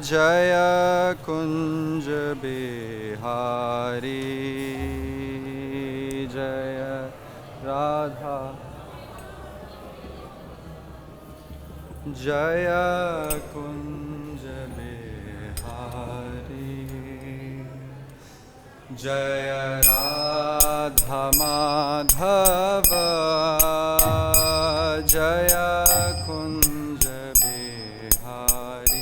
जय कुंज बिहारी जय राधा जय कुंज बिहारी जय राधा माधव जय कुंज बिहारी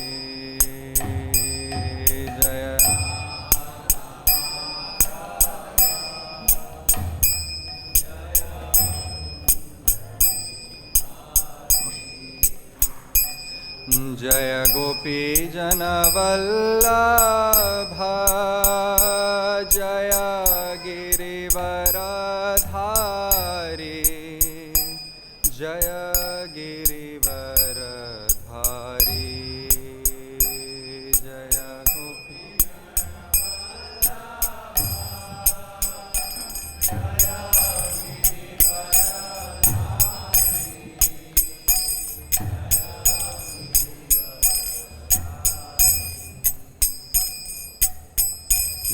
जय गोपी जनवल्लभ जय गिरिवरधारी जय गिरिवरधारी जय गोपी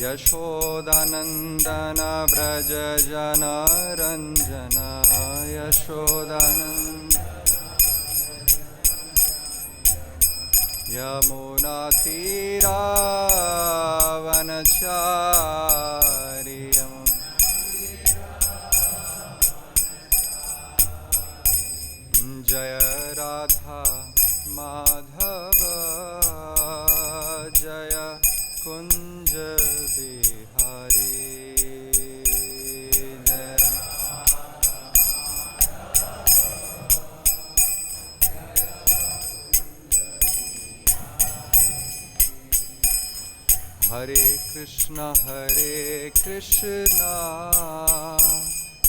यशोदानंदन व्रज जन रंजन यशोदानंद यमुना तीरावनचारि जय राधा माधव जय कुंज बिहारी जय हरे कृष्णा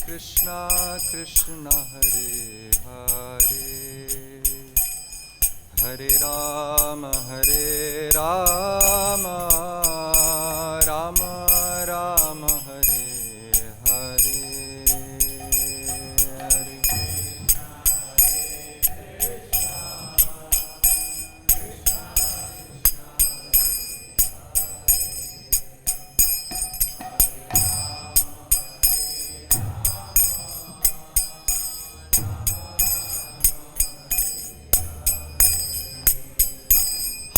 कृष्णा कृष्णा हरे हरे हरे राम राम राम हरे हरे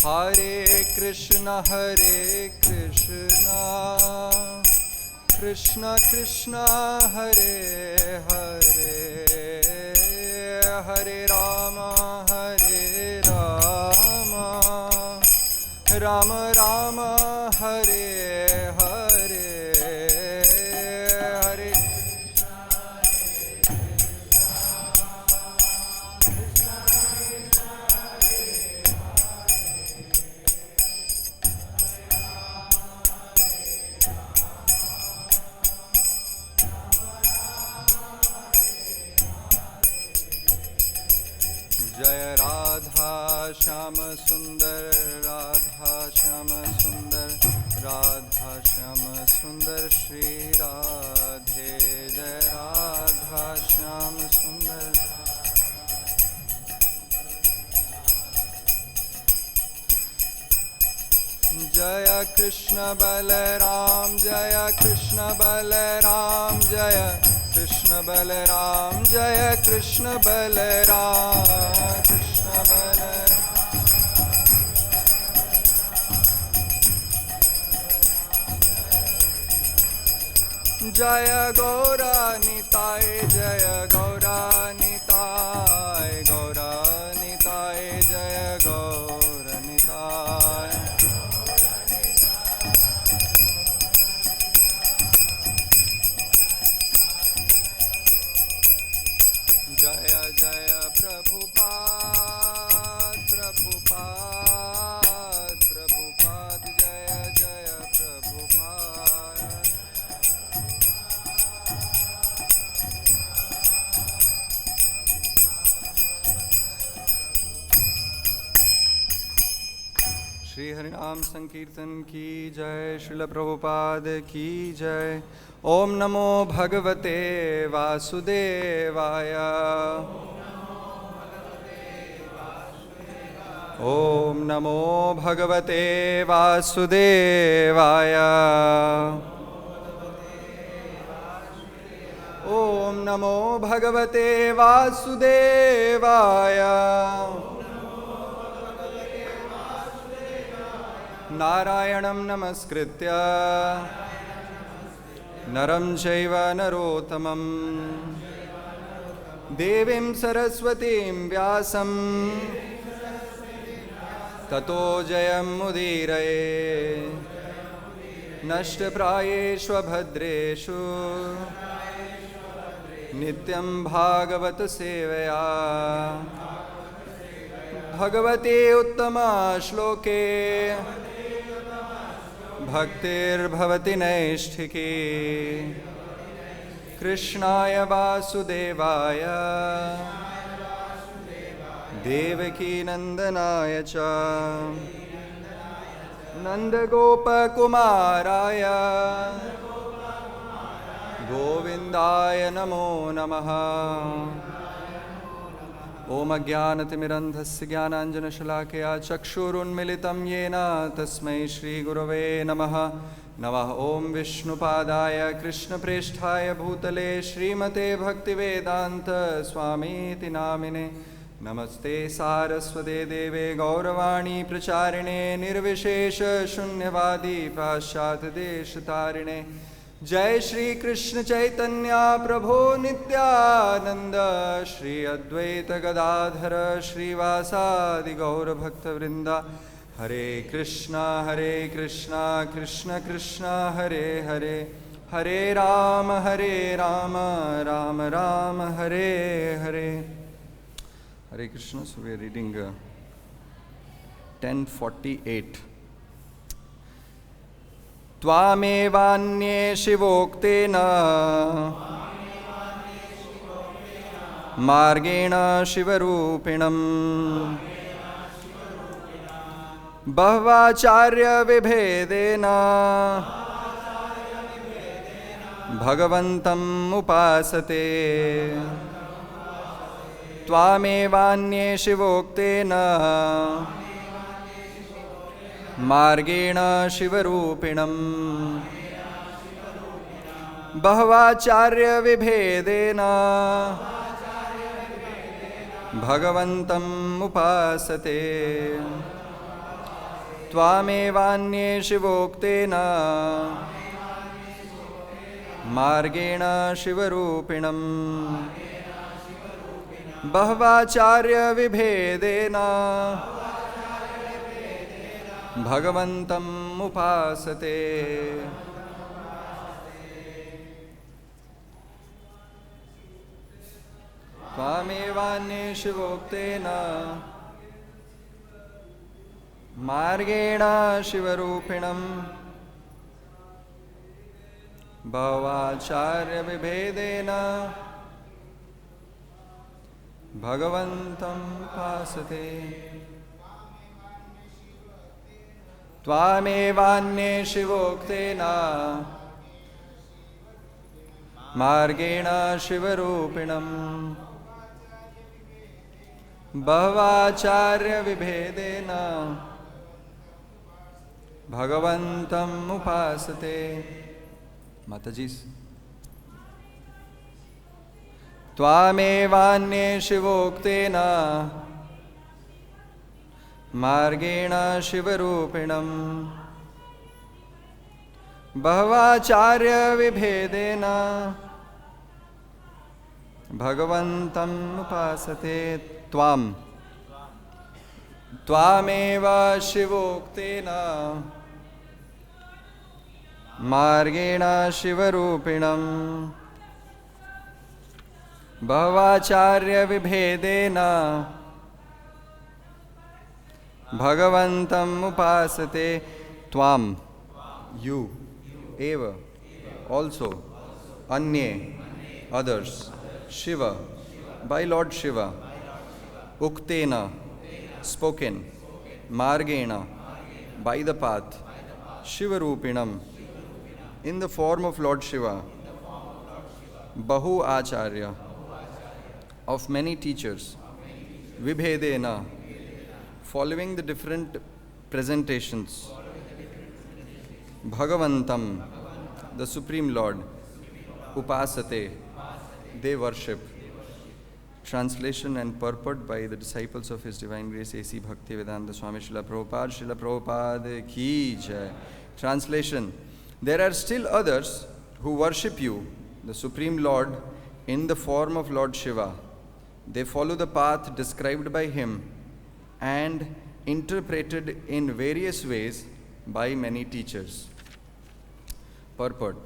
हरे हरे कृष्णा कृष्ण कृष्ण हरे हरे हरे राम राम राम हरे हरे हरे जय राधा श्याम सुंदर राधा श्याम सुंदर श्री राधे जय राधा श्याम सुंदर जय कृष्ण बलराम जय कृष्ण बलराम जय कृष्ण बलराम जय कृष्ण बलराम जय गौरा निताय जय गौरा निताय जय गौर निताय जय जय प्रभुपाद जय जय प्रभुपाद श्री हरिनाम संकीर्तन की जय श्रील प्रभुपाद की जय। ओम नमो भगवते वासुदेवाय ॐ नमो भगवते वासुदेवाय। ॐ नमो भगवते वासुदेवाय। नारायणं नमस्कृत्य नरं चैव नरोत्तमं देवीं सरस्वतीं व्यासं ततो जयमुदीरये। नष्टप्रायेषु भद्रेषु नित्यं भागवत सेवया। भगवते उत्तमा श्लोके भक्तिर्भवति नैष्ठिकी। कृष्णाय वासुदेवाय देवकी नंदनाय च नंदगोपकुमाराय गोविंदाय नमो नमः। ओम अज्ञानतिमिरन्धस्य ज्ञानाञ्जनशलाकया चक्षुरुन्मिलितं येन तस्मै श्रीगुरवे नमः। नमः ओं विष्णुपादाय कृष्णप्रेष्ठाय भूतले श्रीमते भक्तिवेदांत स्वामीति नामिने। नमस्ते सारस्वते देवे गौरवाणी प्रचारिणे निर्विशेष शून्यवादी पाश्चात्यदेशतारिणे। जय श्री कृष्ण चैतन्य प्रभो नित्यानंद श्री अद्वैत गदाधर श्रीवासादि गौरभक्तवृंद। हरे Krishna Krishna Krishna Hare Hare Hare Ram Ram Ram Hare Hare. Hare Krishna. So we are reading 1048. त्वामेवान्ये शिवोक्तेन मार्गेण शिवरूपिणम् बह्वाचार्य विभेदेन भगवन्तम् उपासते। त्वामेवान्ये शिवोक्तेन मार्गेण शिवरूपिणम् बह्वाचार्य विभेदेन भगवन्तम् उपासते। त्वामेवान्ये शिवोक्तेन मार्गेण शिवरूपिणम् बह्वाचार्य विभेदेन भगवन्तम् उपासते। त्वामेवान्ये शिवोक्तेन मार्गेण शिवरूपिणम् बह्वाचार्य विभेदेन भगवन्तम् उपासते। त्वामेवान्ये शिवोक्तेन मार्गेण शिवरूपिणम् बह्वाचार्य विभेदेन भगवन्तम् उपासते। माताजी त्वामेवान्ये शिवोक्तेन मार्गेण शिवरूपिणम् बह्वाचार्य विभेदेन भगवन्तम् उपासते। त्वामेव शिवोक्तेन मार्गेण शिवरूपिणम् बह्वाचार्य विभेदेन भगवन्तम् उपासते। त्वाम you eva also अन्ये others Shiva by Lord Shiva uktena spoken margena by the path Shivarupinam in the form of Lord Shiva Bahu Acharya of many teachers Vibhedena following the different presentations, Bhagavantam, the Supreme Lord, Upasate, they worship. Translation and purport by the disciples of His Divine Grace A.C. Bhaktivedanta Swami Srila Prabhupada Ki Jai. Translation: There are still others who worship you, the Supreme Lord, in the form of Lord Shiva. They follow the path described by Him and interpreted in various ways by many teachers. Purport: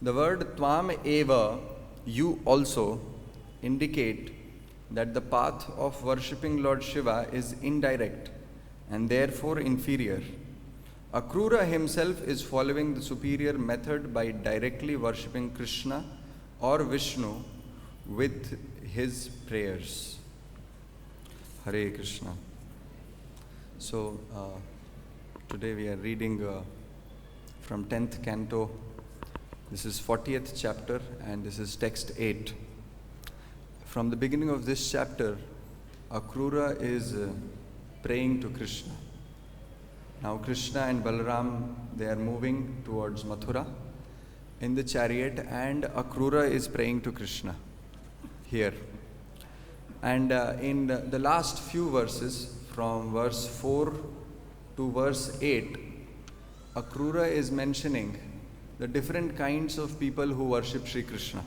The word Tvam Eva, you also, indicate that the path of worshipping Lord Shiva is indirect and therefore inferior. Akrura himself is following the superior method by directly worshipping Krishna or Vishnu with his prayers. Hare Krishna. So, today we are reading from 10th canto. This is 40th chapter and this is text 8. From the beginning of this chapter, Akrura is praying to Krishna. Now Krishna and Balaram, they are moving towards Mathura in the chariot, and Akrura is praying to Krishna here. And in the last few verses, from verse 4 to verse 8, Akrura is mentioning the different kinds of people who worship Sri Krishna.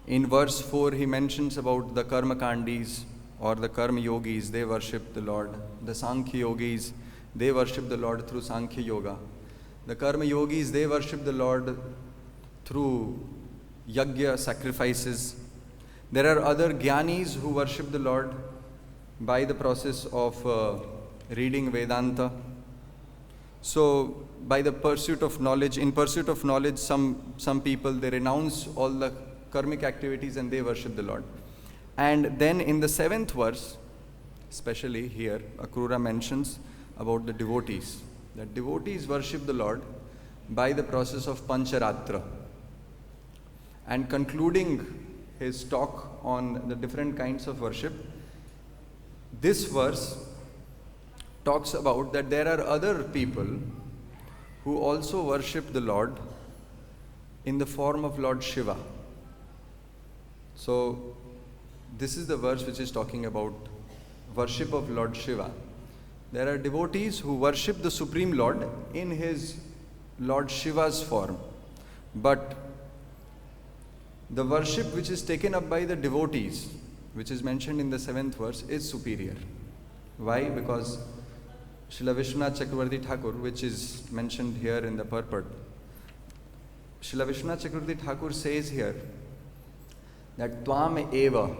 In verse 4, he mentions about the Karmakandis or the Karma Yogis, they worship the Lord. The Sankhya Yogis, they worship the Lord through Sankhya Yoga. The Karma Yogis, they worship the Lord through Yajna, sacrifices. There are other Jnanis who worship the Lord by the process of reading Vedanta. So, by the pursuit of knowledge, in pursuit of knowledge, some people, they renounce all the karmic activities and they worship the Lord. And then in the 7th verse, especially here, Akrura mentions about the devotees. That devotees worship the Lord by the process of Pancharatra. And concluding his talk on the different kinds of worship, this verse talks about that there are other people who also worship the Lord in the form of Lord Shiva. So, this is the verse which is talking about worship of Lord Shiva. There are devotees who worship the Supreme Lord in his Lord Shiva's form. But the worship which is taken up by the devotees, which is mentioned in the 7th verse, is superior. Why? Because Srila Vishwanath Chakravarti Thakur, which is mentioned here in the purport, Srila Vishwanath Chakravarti Thakur says here that Tvam Eva,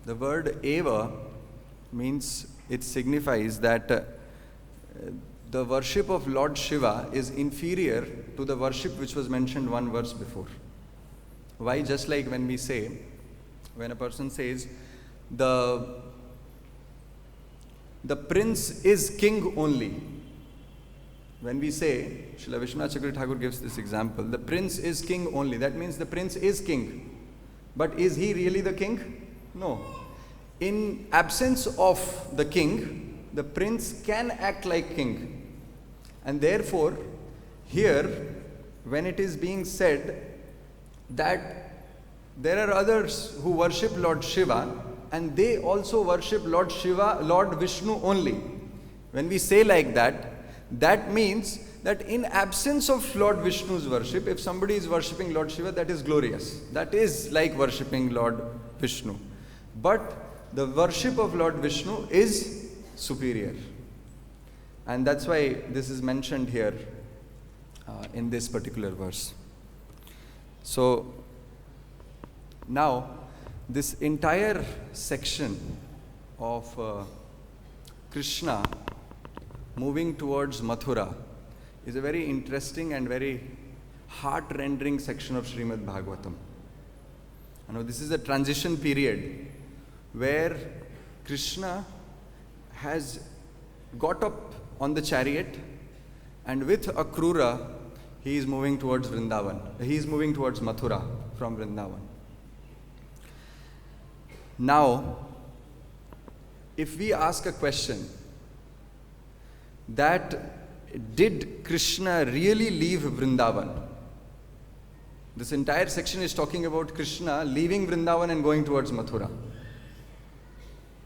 the word Eva means, it signifies that the worship of Lord Shiva is inferior to the worship which was mentioned one verse before. Why? Just like when we say, when a person says, the prince is king only. When we say, Srila Vishwanath Chakravarti Thakur gives this example, the prince is king only. That means the prince is king. But is he really the king? No. In absence of the king, the prince can act like king. And therefore, here, when it is being said that there are others who worship Lord Shiva and they also worship Lord Shiva, Lord Vishnu only. When we say like that, that means that in absence of Lord Vishnu's worship, if somebody is worshipping Lord Shiva, that is glorious. That is like worshipping Lord Vishnu. But the worship of Lord Vishnu is superior. And that's why this is mentioned here in this particular verse. So, now, this entire section of Krishna moving towards Mathura is a very interesting and very heart-rendering section of Srimad Bhagavatam. You know, this is a transition period where Krishna has got up on the chariot and with Akrura he is moving towards Vrindavan. He is moving towards Mathura from Vrindavan. Now, if we ask a question that did Krishna really leave Vrindavan? This entire section is talking about Krishna leaving Vrindavan and going towards Mathura.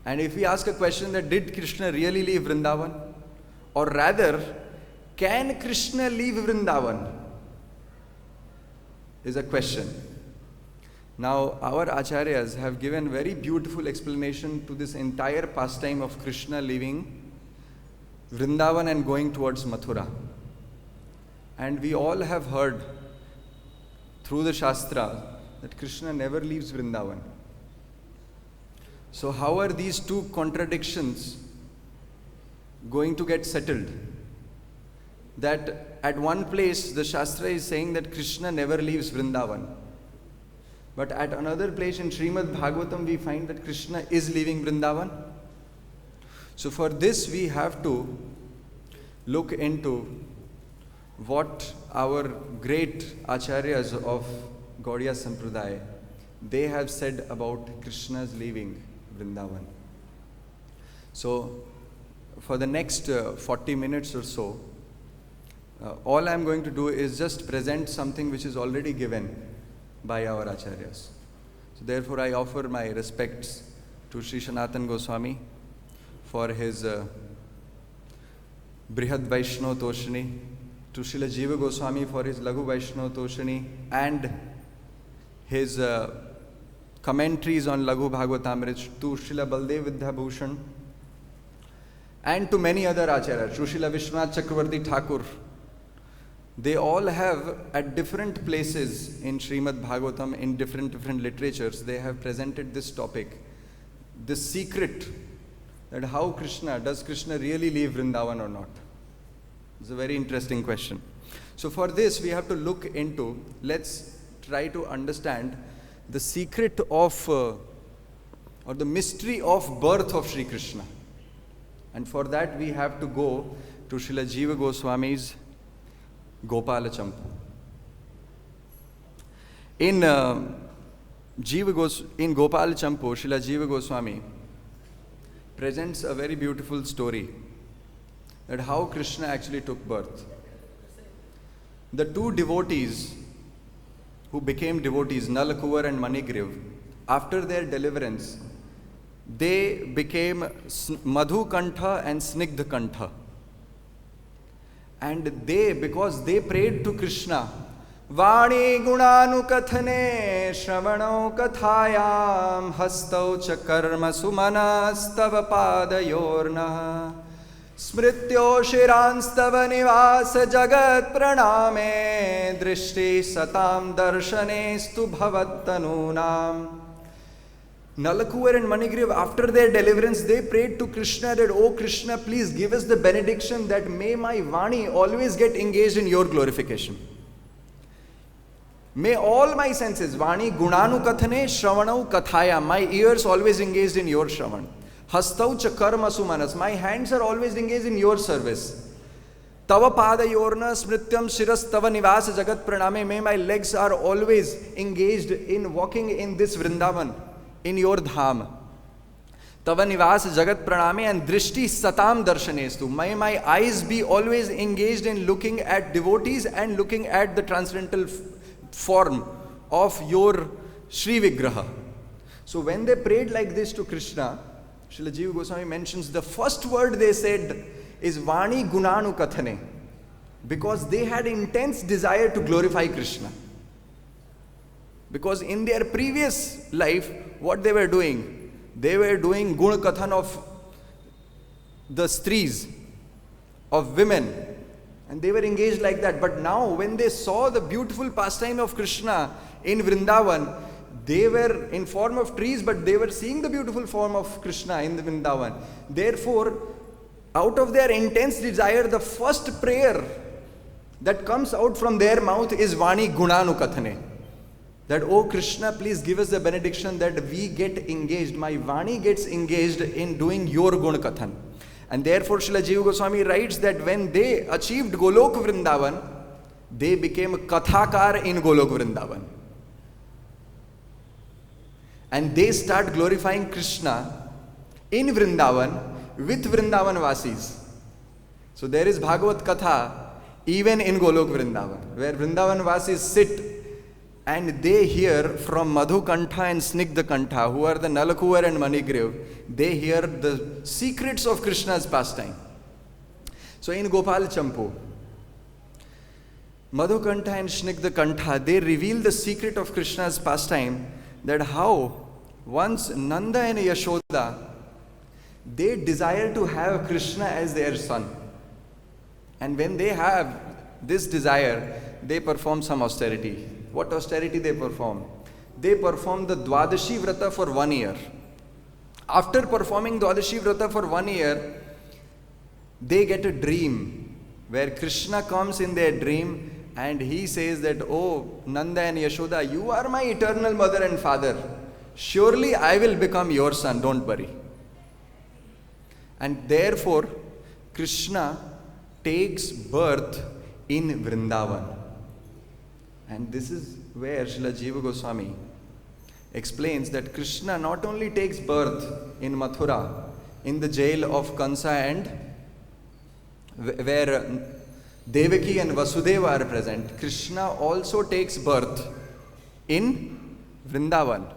And if we ask a question that did Krishna really leave Vrindavan? Or rather, can Krishna leave Vrindavan? Is a question. Now, our acharyas have given very beautiful explanation to this entire pastime of Krishna leaving Vrindavan and going towards Mathura. And we all have heard through the Shastra that Krishna never leaves Vrindavan. So how are these two contradictions going to get settled? That at one place the Shastra is saying that Krishna never leaves Vrindavan. But at another place in Srimad Bhagavatam we find that Krishna is leaving Vrindavan. So for this we have to look into what our great acharyas of Gaudiya Sampradaya, they have said about Krishna's leaving Vrindavan. So for the next 40 minutes or so, all I am going to do is just present something which is already given by our acharyas. So therefore I offer my respects to Sri Sanatana Goswami for his Brihad Vaishnav Toshani, to Srila Jiva Goswami for his Laghu Vaishnav Toshani and his commentaries on Laghu Bhagavatamrita, to Srila Baldev Vidyabhushan and to many other acharyas, to Srila Vishwanath Chakravarti Thakur. They all have at different places in Srimad Bhagavatam, in different literatures, they have presented this topic, this secret that how does Krishna really leave Vrindavan or not? It's a very interesting question. So for this we have to look into, let's try to understand the secret of or the mystery of birth of Sri Krishna. And for that we have to go to Srila Jiva Goswami's Gopala Champu. In Gopala Champu, Srila Jiva Goswami presents a very beautiful story that how Krishna actually took birth. The two devotees who became devotees, Nalakuvar and Manigriv, after their deliverance, they became Madhu Kantha and Snigdha Kantha. And they, because they prayed to Krishna, Vani gunanu kathane shravano kathayam hastau cha karma sumanastava padayorna smrityo shiranstava nivasa jagat praname drishti satam darshanestu bhavattanunam. Nalakuvar and Manigriv, after their deliverance, they prayed to Krishna that, oh Krishna, please give us the benediction that may my Vani always get engaged in your glorification. May all my senses, Vani gunanu kathane shravanau kathaya, my ears always engaged in your shravan. Hastau cha karma sumanas, my hands are always engaged in your service. Tava pada yorna smrityam shiras tava nivasa jagat praname, may my legs are always engaged in walking in this Vrindavan, in your dham. Tava nivas jagat praname and drishti satam darshanestu. May my eyes be always engaged in looking at devotees and looking at the transcendental form of your Sri Vigraha. So when they prayed like this to Krishna, Srila Jiva Goswami mentions the first word they said is Vani Gunanu Kathane, because they had intense desire to glorify Krishna. Because in their previous life, what they were doing? They were doing Guna Kathan of the Stris, of women. And they were engaged like that. But now when they saw the beautiful pastime of Krishna in Vrindavan, they were in form of trees, but they were seeing the beautiful form of Krishna in the Vrindavan. Therefore, out of their intense desire, the first prayer that comes out from their mouth is Vani Gunanu Kathane. That, oh Krishna, please give us the benediction that we get engaged, my Vani gets engaged in doing your Guna Kathan. And therefore Srila Jiva Goswami writes that when they achieved Golok Vrindavan, they became a Kathakar in Golok Vrindavan. And they start glorifying Krishna in Vrindavan with Vrindavan Vasis. So there is Bhagavad Katha even in Golok Vrindavan, where Vrindavan Vasis sit and they hear from Madhu Kantha and Snigdha Kantha, who are the Nalakuvar and Manigriv, they hear the secrets of Krishna's pastime. So in Gopal Champu, Madhu Kantha and Snigdha Kantha, they reveal the secret of Krishna's pastime, that how once Nanda and Yashoda, they desire to have Krishna as their son. And when they have this desire, they perform some austerity. What austerity they perform? They perform the Dwadashi Vrata for 1 year. After performing Dwadashi Vrata for 1 year, they get a dream where Krishna comes in their dream and he says that, oh Nanda and Yashoda, you are my eternal mother and father. Surely I will become your son, don't worry. And therefore, Krishna takes birth in Vrindavan. And this is where Srila Jiva Goswami explains that Krishna not only takes birth in Mathura, in the jail of Kansa, and where Devaki and Vasudeva are present, Krishna also takes birth in Vrindavan.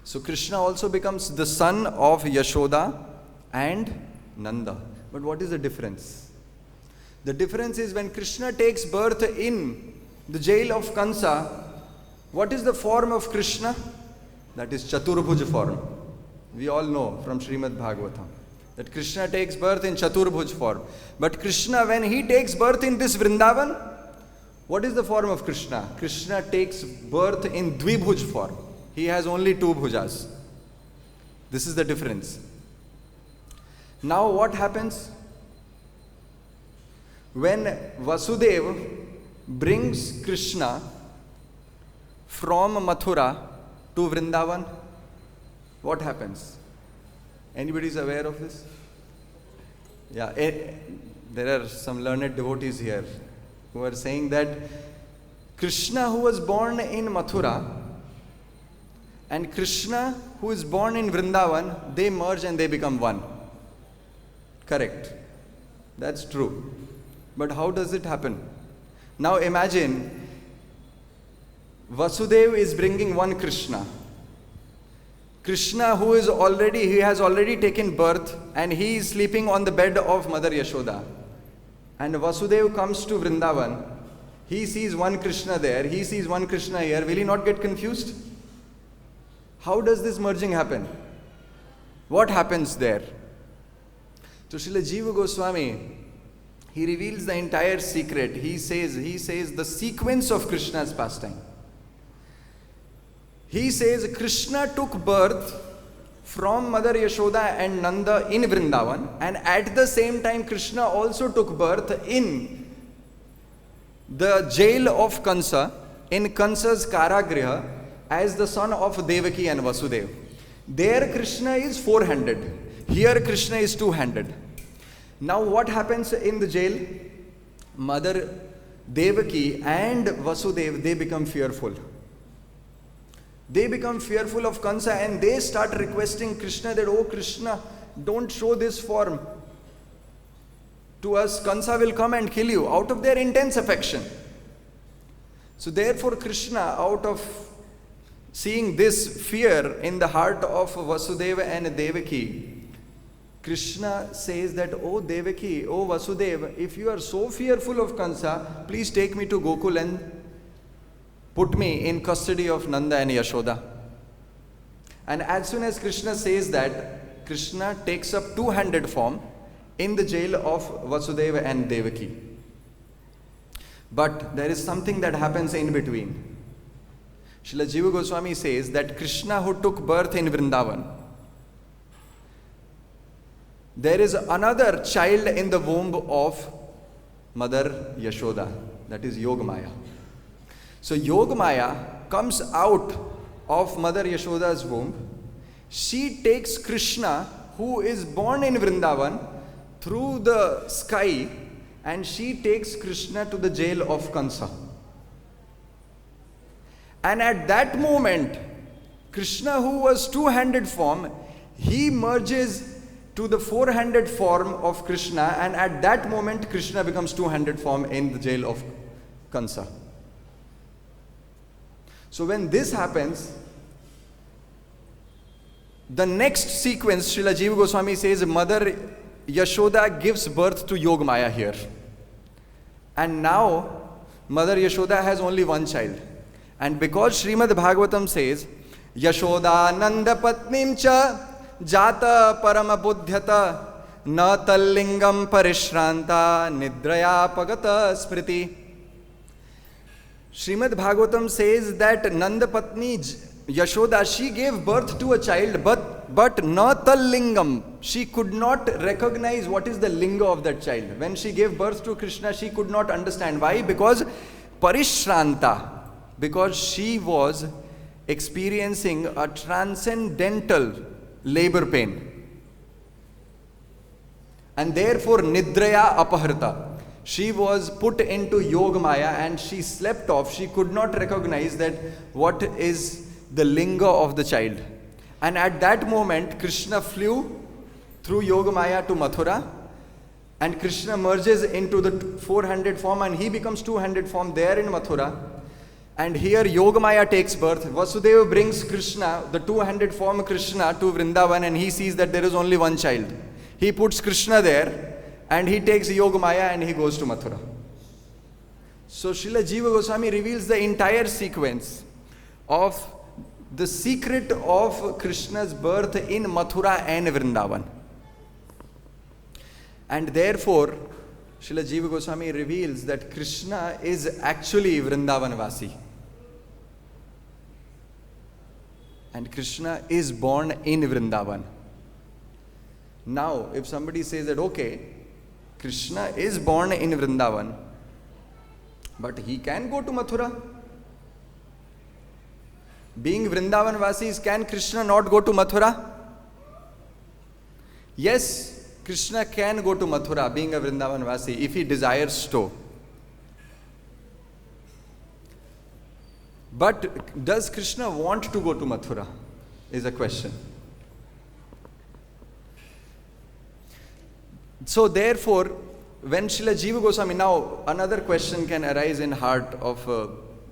So Krishna also becomes the son of Yashoda and Nanda. But what is the difference? The difference is when Krishna takes birth in the jail of Kansa, what is the form of Krishna? That is Chaturbhuj form. We all know from Srimad Bhagavatam that Krishna takes birth in Chaturbhuj form. But Krishna, when he takes birth in this Vrindavan, what is the form of Krishna? Krishna takes birth in Dvibhuj form. He has only 2 bhujas. This is the difference. Now what happens? When Vasudeva brings Krishna from Mathura to Vrindavan, what happens? Anybody is aware of this? Yeah, there are some learned devotees here who are saying that Krishna, who was born in Mathura, and Krishna, who is born in Vrindavan, they merge and they become one. Correct. That's true. But how does it happen? Now imagine Vasudeva is bringing one Krishna. Krishna, who has already taken birth, and he is sleeping on the bed of Mother Yashoda. And Vasudeva comes to Vrindavan. He sees one Krishna there, he sees one Krishna here. Will he not get confused? How does this merging happen? What happens there? So Srila Jiva Goswami, he reveals the entire secret. He says the sequence of Krishna's pastime. He says Krishna took birth from Mother Yashoda and Nanda in Vrindavan, and at the same time Krishna also took birth in the jail of Kansa, in Kansa's Karagriha, as the son of Devaki and Vasudeva. There Krishna is 400. Here Krishna is 200. Now what happens in the jail? Mother Devaki and Vasudeva, they become fearful. They become fearful of Kansa and they start requesting Krishna that, oh Krishna, don't show this form to us. Kansa will come and kill you, out of their intense affection. So therefore Krishna, out of seeing this fear in the heart of Vasudeva and Devaki, Krishna says that, oh Devaki, oh Vasudeva, if you are so fearful of Kansa, please take me to Gokul and put me in custody of Nanda and Yashoda. And as soon as Krishna says that, Krishna takes up two-handed form in the jail of Vasudeva and Devaki. But there is something that happens in between. Srila Jiva Goswami says that Krishna, who took birth in Vrindavan, there is another child in the womb of Mother Yashoda, that is Yogamaya. So Yogamaya comes out of Mother Yashoda's womb. She takes Krishna, who is born in Vrindavan, through the sky, and she takes Krishna to the jail of Kansa. And at that moment, Krishna, who was two-handed form, he merges to the four-handed form of Krishna, and at that moment Krishna becomes two-handed form in the jail of Kansa. So when this happens, the next sequence, Srila Jiva Goswami says, Mother Yashoda gives birth to Yogamaya here. And now, Mother Yashoda has only one child. And because Srimad Bhagavatam says, Yashoda Nanda Patnim cha Jata Parama Buddhyata Na Tallingam Parishranta Nidraya Pagata Smriti. Srimad Bhagavatam says that Nanda Patni Yashoda, she gave birth to a child, but na Tallingam. She could not recognize what is the linga of that child. When she gave birth to Krishna, she could not understand. Why? Because Parishranta. Because she was experiencing a transcendental labor pain. And therefore, Nidraya Apahrita. She was put into Yogamaya and she slept off. She could not recognize that what is the linga of the child. And at that moment, Krishna flew through Yogamaya to Mathura, and Krishna merges into the four-handed form and he becomes two-handed form there in Mathura. And here Yogamaya takes birth. Vasudeva brings Krishna, the two-handed form Krishna, to Vrindavan, and he sees that there is only one child. He puts Krishna there and he takes Yogamaya and he goes to Mathura. So Srila Jiva Goswami reveals the entire sequence of the secret of Krishna's birth in Mathura and Vrindavan. And therefore, Srila Jiva Goswami reveals that Krishna is actually Vrindavan Vasi. And Krishna is born in Vrindavan. Now, if somebody says that, okay, Krishna is born in Vrindavan, but he can go to Mathura. Being Vrindavan Vasis, can Krishna not go to Mathura? Yes, Krishna can go to Mathura, being a Vrindavan Vasi, if he desires to. But does Krishna want to go to Mathura? Is a question. So therefore, when Srila Jiva Goswami, now another question can arise in heart of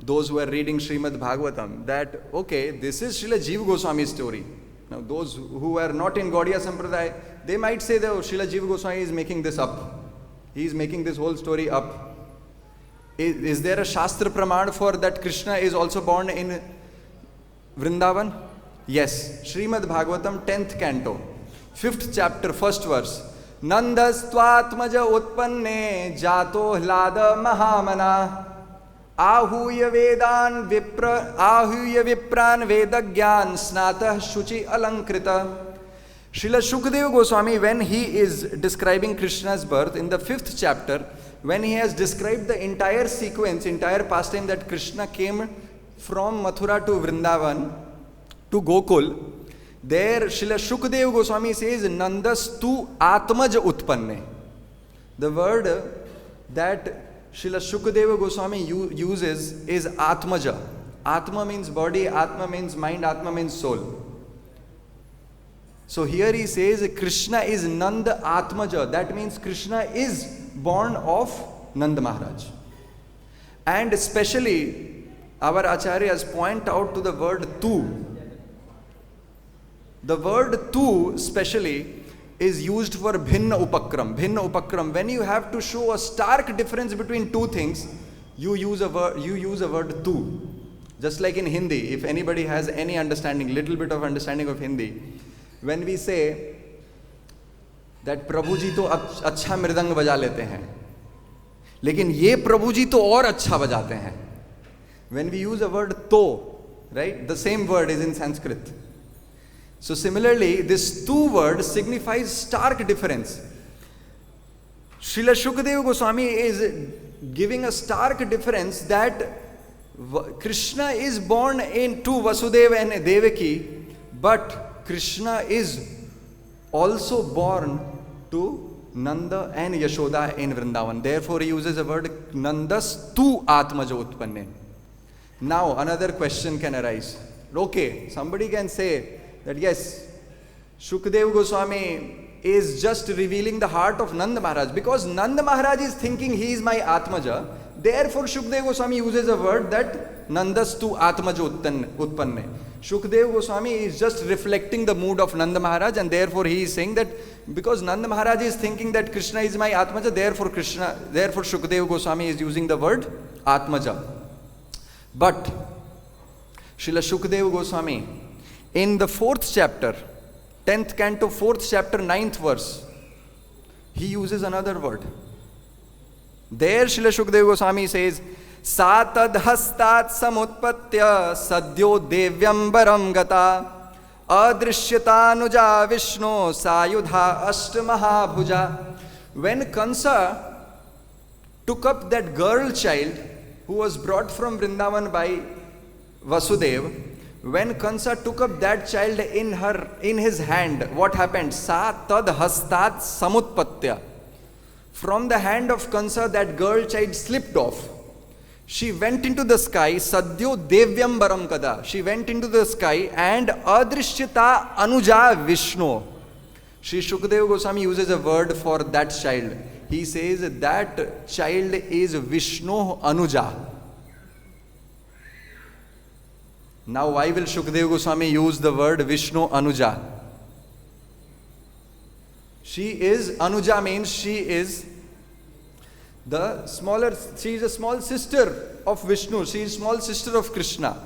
those who are reading Srimad Bhagavatam, that okay, this is Srila Jiva Goswami's story. Now those who are not in Gaudiya Sampradaya, they might say that Srila Jiva Goswami is making this up. He is making this whole story up. Is there a Shastra Praman for that Krishna is also born in Vrindavan? Yes. Srimad Bhagavatam 10th canto, 5th chapter, 1st verse. Nandastvatmaja utpanne jato hlada mahamana Ahuya vipran vedagyan snatah shuchi alankrita. Srila Shukadeva Goswami, when he is describing Krishna's birth in the 5th chapter, when he has described the entire sequence, entire pastime that Krishna came from Mathura to Vrindavan to Gokul, there Srila Shukadeva Goswami says Nandastu Atmaj Utpanne. The word that Srila Shukadeva Goswami uses is Atmaja. Atma means body, Atma means mind, Atma means soul. So here he says Krishna is Nanda Atmaja. That means Krishna is born of Nanda Maharaj. And especially our acharyas point out to the word tu. The word tu specially is used for bhinna upakram. Bhinna upakram. When you have to show a stark difference between two things, you use a word tu. Just like in Hindi, if anybody has any understanding, little bit of understanding of Hindi, when we say that प्रभु जी तो अच्छा मृदंग बजा लेते हैं, लेकिन ये प्रभु जी तो और अच्छा बजाते हैं. When we use a word to, right, the same word is in Sanskrit. So similarly, this tu word signifies stark difference. Srila Shukadeva Goswami is giving a stark difference that Krishna is born into Vasudeva and Devaki, but Krishna is also born to Nanda and Yashoda in Vrindavan. Therefore, he uses the word Nandas tu Atmaja Utpanne. Now, another question can arise. Okay, somebody can say that yes, Shukdev Goswami is just revealing the heart of Nanda Maharaj, because Nanda Maharaj is thinking he is my Atmaja. Therefore Shukdev Goswami uses a word that Nandastu Atmaja Utpanne. Shukdev Goswami is just reflecting the mood of Nanda Maharaj, and therefore he is saying that because Nanda Maharaj is thinking that Krishna is my Atmaja, therefore Shukdev Goswami is using the word Atmaja. But Srila Shukdev Goswami in the 4th chapter, 10th canto, 4th chapter, 9th verse, he uses another word. There Srila Shukdev Goswami says, Satad hastat samutpatya sadyo devyambaram gata adrishyatanuja vishnu sayudha ashtamaha bhuja. When Kansa took up that girl child who was brought from Vrindavan by Vasudeva, when Kansa took up that child in his hand, what happened? Sa tad hastat samutpatya. From the hand of Kansa, that girl child slipped off. She went into the sky, sadyo devyambaram kada. She went into the sky and adrishyata anuja Vishnu. Sri Shukdev Goswami uses a word for that child. He says that child is Vishnu Anuja. Now why will Shukdev Goswami use the word Vishnu Anuja? She is, Anuja means she is a small sister of Vishnu. She is small sister of Krishna.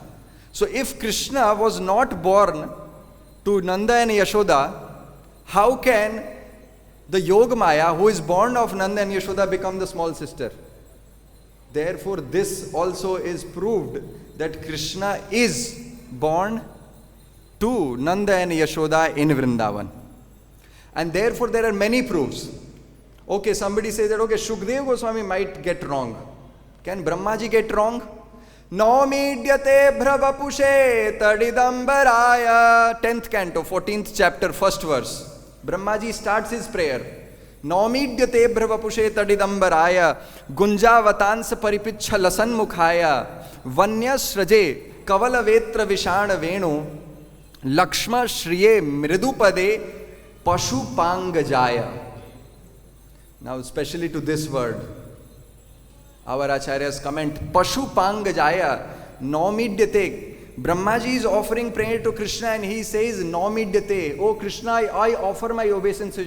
So if Krishna was not born to Nanda and Yashoda, how can the Yogamaya, who is born of Nanda and Yashoda, become the small sister? Therefore, this also is proved that Krishna is born to Nanda and Yashoda in Vrindavan. And therefore, there are many proofs. Okay, somebody says that, okay, Shukdev Goswami might get wrong. Can Brahmaji get wrong? Naumidyate bhravapushe tadidambaraya. 10th canto, 14th chapter, 1st verse. Brahmaji starts his prayer. Naumidyate bhravapushe tadidambaraya gunjavatansa paripichha lasan mukhaya vanya sraje kavala vetra vishana venu lakshma shriye mridupade pashu pangajaya. Now, especially to this word, our acharyas comment, Pashu Pangajaya, Naumidyate. Brahmaji is offering prayer to Krishna and he says, Naumidyate. Oh Krishna, I offer my obeisance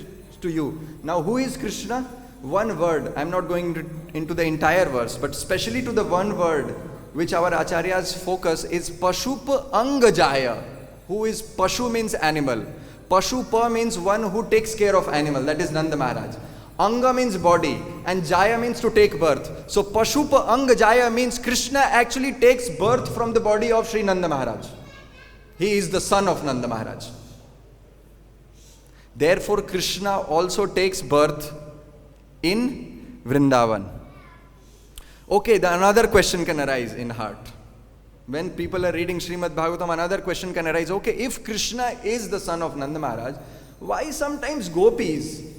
to you. Now, who is Krishna? One word. I am not going into the entire verse, but especially to the one word which our acharyas focus is Pashupa Angajaya. Who is Pashu means animal. Pashupa means one who takes care of animal. That is Nanda Maharaj. Anga means body and Jaya means to take birth. So Pashupa Anga Jaya means Krishna actually takes birth from the body of Sri Nanda Maharaj. He is the son of Nanda Maharaj. Therefore Krishna also takes birth in Vrindavan. Okay, another question can arise in heart. When people are reading Srimad Bhagavatam, another question can arise. Okay, if Krishna is the son of Nanda Maharaj, why sometimes gopis,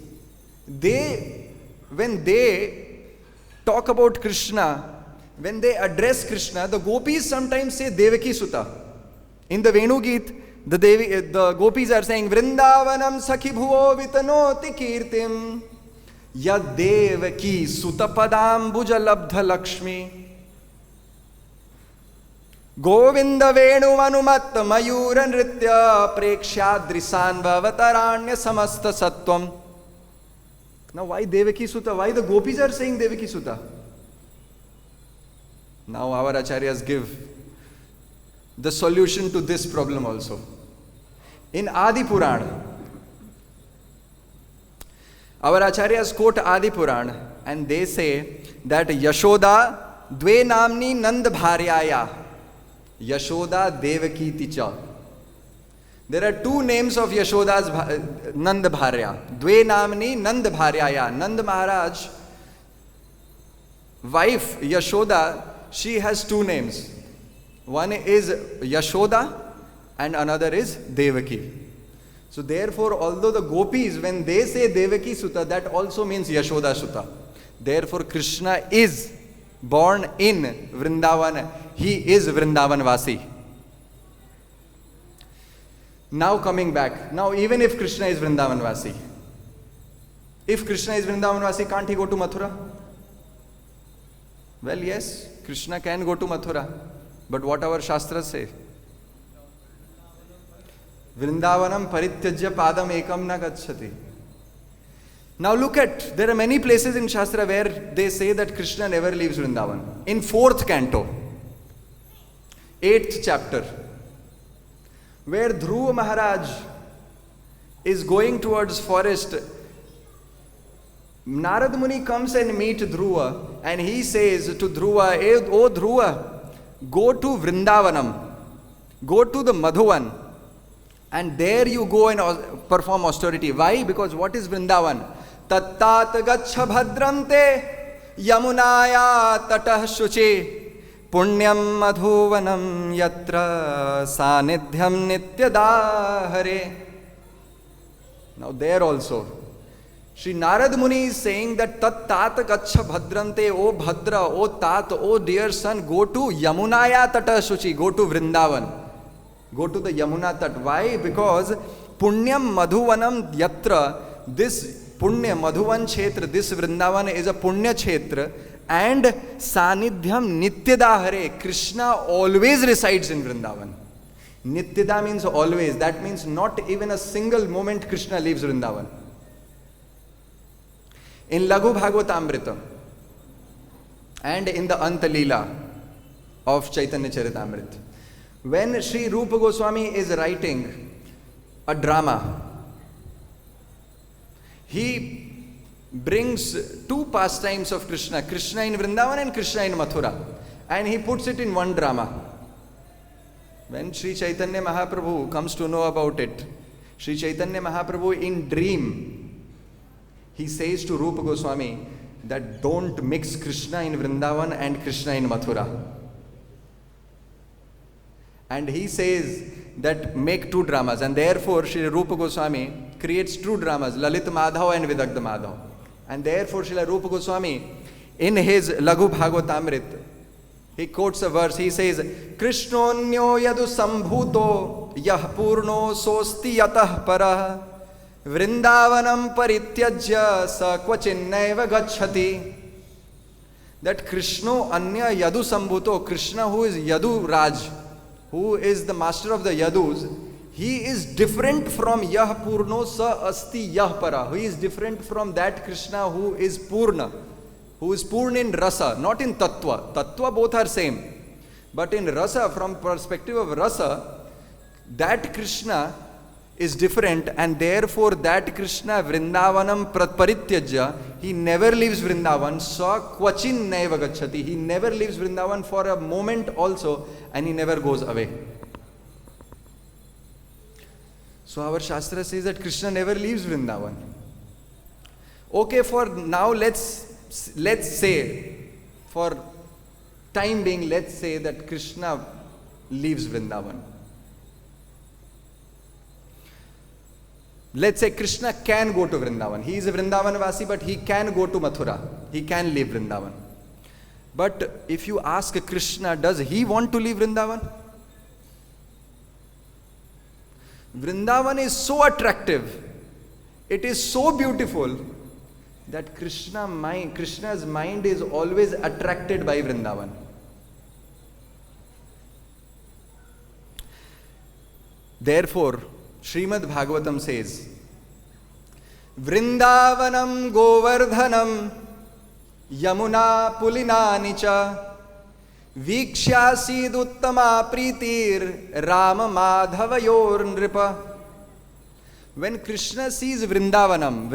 when they talk about Krishna, when they address Krishna, the gopis sometimes say Devaki Sutta. In the Venu Geet, the gopis are saying Vrindavanam Sakhi Bhuvo Vitanoti Kirtim Yad Devaki Sutta Padam Bhuja Labdha Lakshmi Govinda Venu Anumat Mayura Nritya Prekshadrisan Vataranya Samasta Sattvam. Now why Devaki Sutta? Why the gopis are saying Devaki Sutta? Now our acharyas give the solution to this problem also. In Adi Purana, our acharyas quote Adi Purana and they say that Yashoda Dve Namni Nand Bharyaya Yashoda Devaki Ticha. There are two names of Yashoda's Nanda Bharya. Dve Namni Nanda Bharyaya. Nanda Maharaj wife Yashoda, she has two names. One is Yashoda and another is Devaki. So therefore, although the gopis, when they say Devaki Sutta, that also means Yashoda Sutta. Therefore, Krishna is born in Vrindavan. He is Vrindavan Vasi. Now coming back, now even if Krishna is Vrindavanvasi, if Krishna is Vrindavanvasi, can't he go to Mathura? Well, yes, Krishna can go to Mathura, but what our Shastras say? Vrindavanam parityajya padam ekam na gacchati. Now look at, there are many places in Shastra where they say that Krishna never leaves Vrindavan. In 4th canto, 8th chapter, where Dhruva Maharaj is going towards forest, Narad Muni comes and meet Dhruva, and he says to Dhruva, "O Dhruva, go to Vrindavanam, go to the Madhuvan, and there you go and perform austerity." Why? Because what is Vrindavan? Tattat gaccha bhadraante yamunaya tatah shuchi punyam madhuvanam yatra sanidhyam nityadahare. Now there also, Sri Narad Muni is saying that Tat Gaccha Bhadrante, O Bhadra, O Tat, O dear son, go to Yamunaya Tata Shuchi, go to Vrindavan. Go to the Yamuna Tat. Why? Because Punyam Madhuvanam Yatra, this Punya Madhuvan Kshetra, this Vrindavan is a Punya Kshetra, and Sanidhyam Nityadahare, Krishna always resides in Vrindavan. Nityada means always. That means not even a single moment Krishna leaves Vrindavan. In Laghu Bhagavatamrita and in the Antalila of Chaitanya Charitamrita, when Sri Rupa Goswami is writing a drama, he brings two pastimes of Krishna, Krishna in Vrindavan and Krishna in Mathura, and he puts it in one drama. When Sri Chaitanya Mahaprabhu comes to know about it, Sri Chaitanya Mahaprabhu in dream, he says to Rupa Goswami that don't mix Krishna in Vrindavan and Krishna in Mathura. And he says that make two dramas, and therefore Sri Rupa Goswami creates two dramas, Lalit Madhav and Vidagdha Madhav. And therefore Sri Rupa Goswami in his Laghu Bhagavatamrita, he quotes a verse, he says, Krishnonyo yadu sambhuto yah purno sosti yatah parah Vrindavanam parityajya sa kvachinnaiva gacchati. That Krishno anya yadu sambhuto, Krishna who is Yadu Raj, who is the master of the Yadus, he is different from Yah Purno Sa Asti Yah Para. He is different from that Krishna who is Purna, who is Purna in Rasa, not in Tattva. Tattva both are same. But in Rasa, from perspective of Rasa, that Krishna is different, and therefore that Krishna Vrindavanam parityajya, he never leaves Vrindavan, sa kvachin naiva gacchati. He never leaves Vrindavan for a moment also, and he never goes away. So our Shastra says that Krishna never leaves Vrindavan. Okay, for now let's say, for time being, let's say that Krishna leaves Vrindavan. Let's say Krishna can go to Vrindavan. He is a Vrindavanvasi, but he can go to Mathura. He can leave Vrindavan. But if you ask Krishna, does he want to leave Vrindavan? Vrindavan is so attractive. It is so beautiful that Krishna's mind is always attracted by Vrindavan. Therefore, Srimad Bhagavatam says, Vrindavanam Govardhanam Yamuna Pulinani cha Vikshyasid Uttama Pritir Rama Madhavayor Nripa. When Krishna sees Vrindavanam,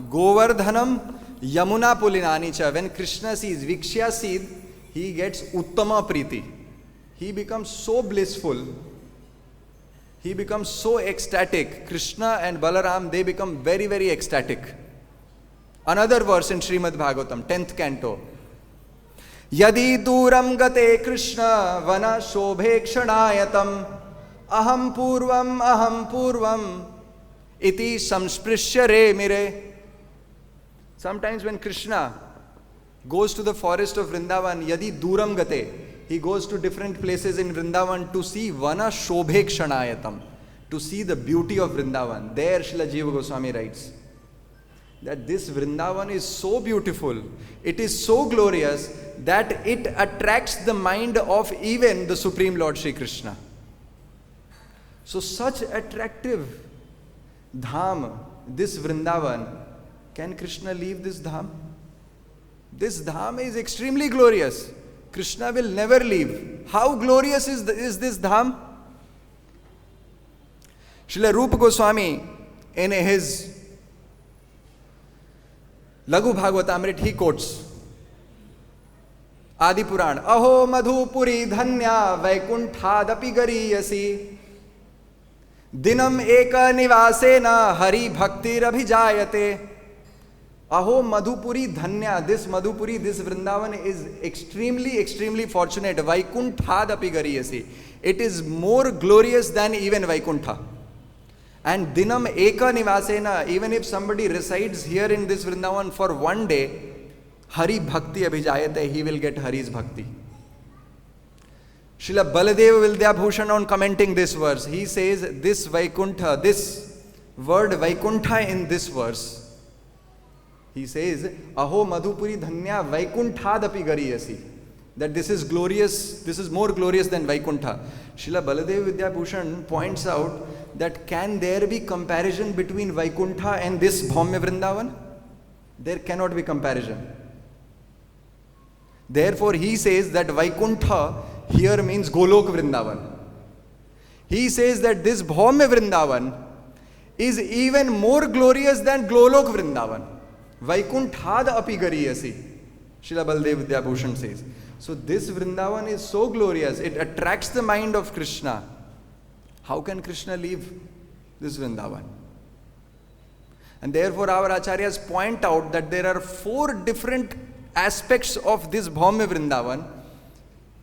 Govardhanam Yamuna Pulinani cha, when Krishna sees Vikshyasid, he gets Uttama Priti. He becomes so blissful. He becomes so ecstatic. Krishna and Balaram, they become very, very ecstatic. Another verse in Srimad Bhagavatam, 10th canto. Yadi duram gate Krishna vana shobhe kshanayatam aham purvam iti samsprishya re mire. Sometimes when Krishna goes to the forest of Vrindavan, yadi duram gate, he goes to different places in Vrindavan to see Vana Shobhe Kshanayatam, to see the beauty of Vrindavan. There Srila Jiva Goswami writes that this Vrindavan is so beautiful, it is so glorious that it attracts the mind of even the Supreme Lord Shri Krishna. So such attractive dham, this Vrindavan, can Krishna leave this dham? This dham is extremely glorious. Krishna will never leave. How glorious is this dham? Srila Rupa Goswami, in his Laghu Bhagavatamrit, he quotes Adi Puran, Aho Madhupuri Dhanya Vaikunthadapi Gariyasi Dinam Eka Nivasena Hari Bhaktir Abhijayate. Aho Madhupuri Dhanya, this Madhupuri, this Vrindavan is extremely fortunate. Vaikunthadapi Gariyasi. It is more glorious than even Vaikuntha. And Dinam Eka Nivasena, even if somebody resides here in this Vrindavan for one day, Hari Bhakti Abhijayate, he will get Hari's Bhakti. Srila Baladev Vidyabhushan, on commenting this verse, he says this Vaikuntha, this word Vaikuntha in this verse, he says, Aho Madhupuri Dhanya Vaikunthadapi Gariyasi. That this is glorious, this is more glorious than Vaikuntha. Srila Baladev Vidyabhushan points out that can there be comparison between Vaikuntha and this Bhaumya Vrindavan? There cannot be comparison. Therefore he says that Vaikuntha here means Golok Vrindavan. He says that this Bhaumya Vrindavan is even more glorious than Golok Vrindavan. Vaikunthad api gariyasi, Srila Baladev Vidyabhushan says. So this Vrindavan is so glorious, it attracts the mind of Krishna. How can Krishna leave this Vrindavan? And therefore our acharyas point out that there are 4 different aspects of this Bhaumya Vrindavan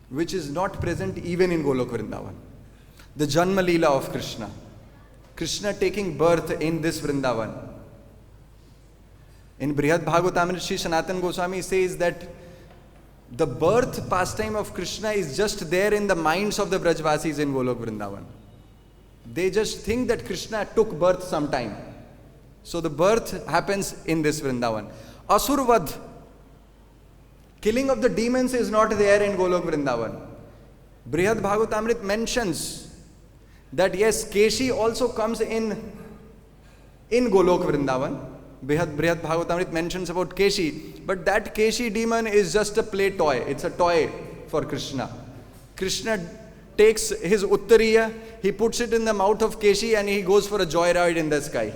which is not present even in Golok Vrindavan. The Janma Leela of Krishna. Krishna taking birth in this Vrindavan. In Brihad Bhagavatamrita, Sri Sanatana Goswami says that the birth pastime of Krishna is just there in the minds of the Brajvasis in Golok Vrindavan. They just think that Krishna took birth sometime. So the birth happens in this Vrindavan. Asurvad, killing of the demons, is not there in Golok Vrindavan. Brihad Bhagavatamrita mentions that yes, Keshi also comes in Golok Vrindavan. Brihad Bhagavatamrita mentions about Keshi, but that Keshi demon is just a play toy. It's a toy for Krishna. Krishna takes his Uttariya, he puts it in the mouth of Keshi and he goes for a joyride in the sky.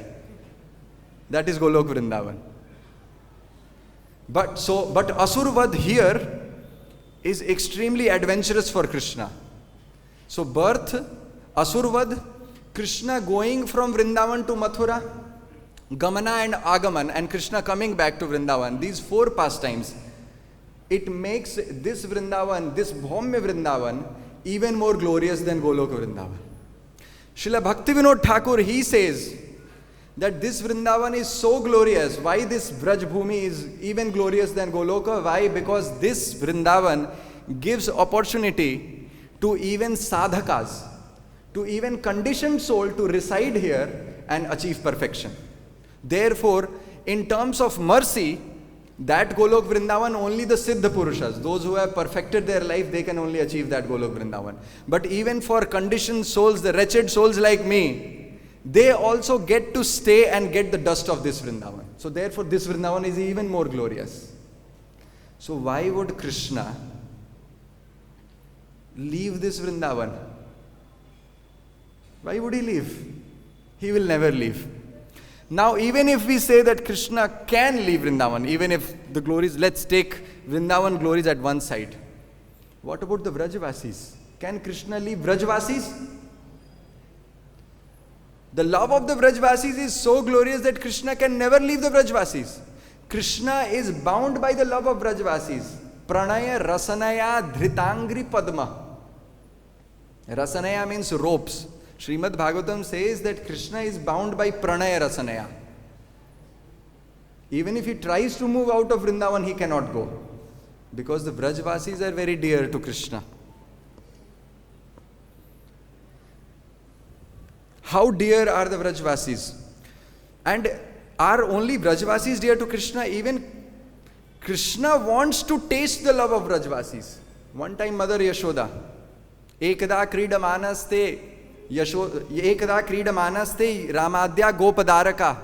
That is Golok Vrindavan. But Asurvad here is extremely adventurous for Krishna. So birth, Asurvad, Krishna going from Vrindavan to Mathura, Gamana and Agaman, and Krishna coming back to Vrindavan, these 4 pastimes, it makes this Vrindavan, this Bhaumya Vrindavan, even more glorious than Golok Vrindavan. Srila Bhaktivinoda Thakur, he says that this Vrindavan is so glorious. Why this Braj Bhumi is even glorious than Goloka? Why? Because this Vrindavan gives opportunity to even sadhakas, to even conditioned soul to reside here and achieve perfection. Therefore, in terms of mercy, that Golok Vrindavan, only the Siddha Purushas, those who have perfected their life, they can only achieve that Golok Vrindavan. But even for conditioned souls, the wretched souls like me, they also get to stay and get the dust of this Vrindavan. So therefore, this Vrindavan is even more glorious. So why would Krishna leave this Vrindavan? Why would he leave? He will never leave. Now, even if we say that Krishna can leave Vrindavan, even if the glories, let's take Vrindavan glories at one side. What about the Vrajvasis? Can Krishna leave Vrajvasis? The love of the Vrajvasis is so glorious that Krishna can never leave the Vrajvasis. Krishna is bound by the love of Vrajvasis. Pranaya Rasanaya Dhritangri Padma. Rasanaya means ropes. Srimad Bhagavatam says that Krishna is bound by Pranaya Rasanaya. Even if he tries to move out of Vrindavan, he cannot go. Because the Vrajvasis are very dear to Krishna. how dear are the Vrajvasis? And are only Vrajvasis dear to Krishna? Even Krishna wants to taste the love of Vrajvasis. One time Mother Yashoda, Ekada Kridamanaste Ramadya Gopadaraka.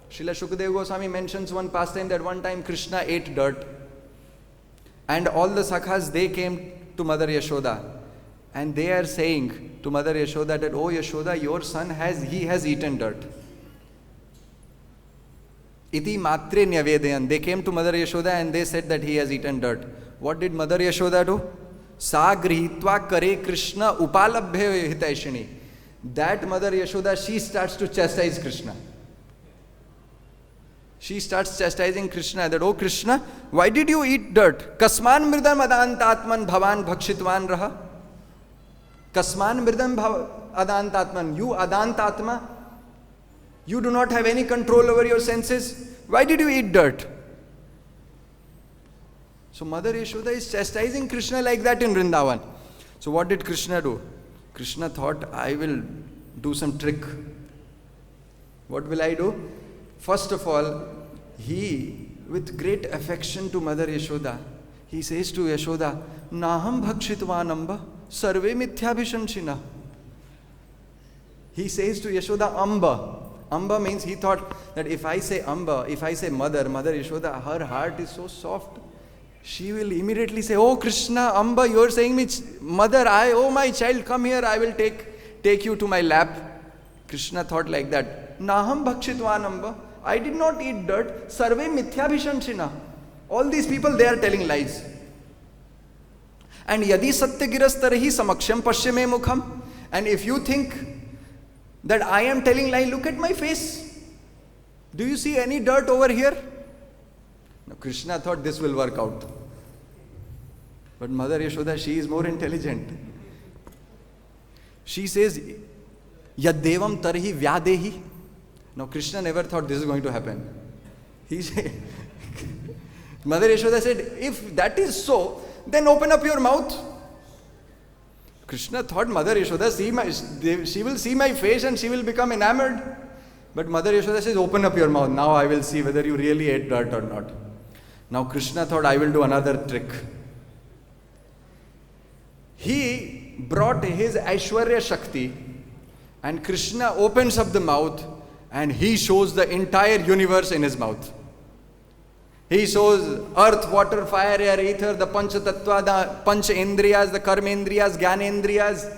Srila Shukadeva Goswami mentions one pastime that one time Krishna ate dirt. And all the Sakhas, they came to Mother Yashoda. And they are saying to Mother Yashoda that, oh Yashoda, your son has eaten dirt. Iti matre nyavedayan. They came to Mother Yashoda and they said that he has eaten dirt. What did Mother Yashoda do? Sa grihitva kare Krishna upalabhya hitaishini. That Mother Yashoda, she starts to chastise Krishna. She starts chastising Krishna that, oh Krishna, why did you eat dirt? Kasman mridam adantatman bhavan bhakshitvan raha. Kasman mridam adantatman. You adantatma, you do not have any control over your senses. Why did you eat dirt? So Mother Yashoda is chastising Krishna like that in Vrindavan. So what did Krishna do? Krishna thought, I will do some trick. What will I do? First of all, he, with great affection to Mother Yashoda, he says to Yashoda, Naham bhakshitvanamba sarve mithyabhishanshina. He says to Yashoda, Amba. Amba means he thought that if I say Amba, if I say Mother Yashoda, her heart is so soft. She will immediately say, oh Krishna, Amba, you are saying me, Mother, oh my child, come here, I will take you to my lap. Krishna thought like that. Naham bhakshitvan amba. I did not eat dirt. Sarve mithyabhishanshina. All these people, they are telling lies. And yadi satyagirastarahi samaksham pashyame mukham. And if you think that I am telling lie, look at my face. Do you see any dirt over here? Now Krishna thought this will work out. But Mother Yashoda, she is more intelligent. She says, Yaddevam tarhi vyadehi. Now Krishna never thought this is going to happen. He said, Mother Yashoda said, if that is so, then open up your mouth. Krishna thought Mother Yashoda, she will see my face and she will become enamored. But Mother Yashoda says, open up your mouth. Now I will see whether you really ate dirt or not. Now Krishna thought, I will do another trick. He brought his Aishwarya Shakti and Krishna opens up the mouth and he shows the entire universe in his mouth. He shows earth, water, fire, air, ether, the Pancha Tattva, the Pancha Indriyas, the Karma Indriyas, Gyanendriyas,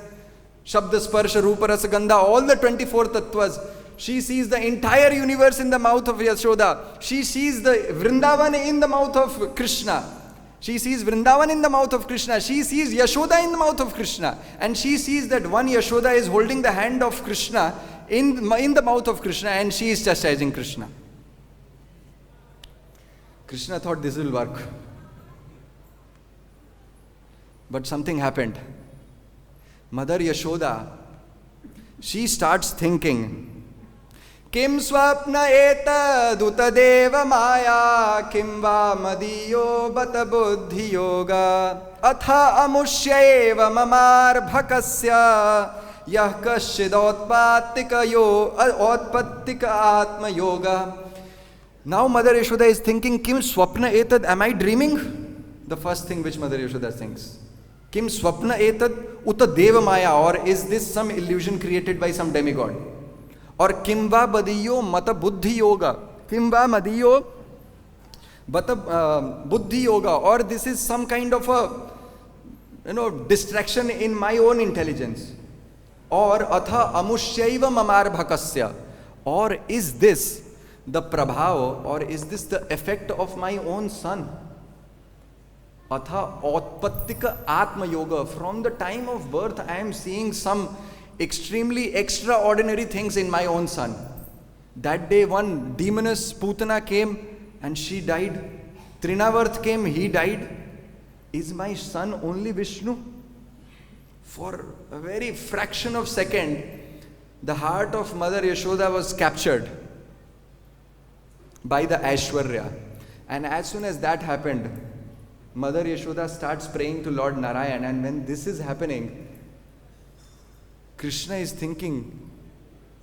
Shabda, Sparsha, Rupa, Rasa, Gandha, all the 24 Tattvas. She sees the entire universe in the mouth of Yashoda. She sees the Vrindavan in the mouth of Krishna. She sees Vrindavan in the mouth of Krishna. She sees Yashoda in the mouth of Krishna. And she sees that one Yashoda is holding the hand of Krishna in the mouth of Krishna and she is chastising Krishna. Krishna thought this will work. But something happened. Mother Yashoda, she starts thinking, Kim swapna eta dutadeva maya kim va madiyo bata buddhi yoga atha amushya eva mamar bhakasya yah kashid otpattika atma yoga. Now Mother Yashoda is thinking, Kim swapna etad, am I dreaming? The first thing which Mother Yashoda thinks. Kim swapna etad uta deva maya, or is this some illusion created by some demigod? Or kimva badiyo mata buddhi yoga. Kimva madiyo bata buddhi yoga. Or this is some kind of a distraction in my own intelligence. Or atha amushaiva mamar bhakasya. Or is this the prabhav, or is this the effect of my own son? Atha otpattika atma yoga. From the time of birth I am seeing some extremely extraordinary things in my own son. That day one demoness Putana came and she died. Trinavarth came, he died. Is my son only Vishnu? For a very fraction of a second, the heart of Mother Yashoda was captured by the Aishwarya. And as soon as that happened, Mother Yashoda starts praying to Lord Narayan. And when this is happening, Krishna is thinking,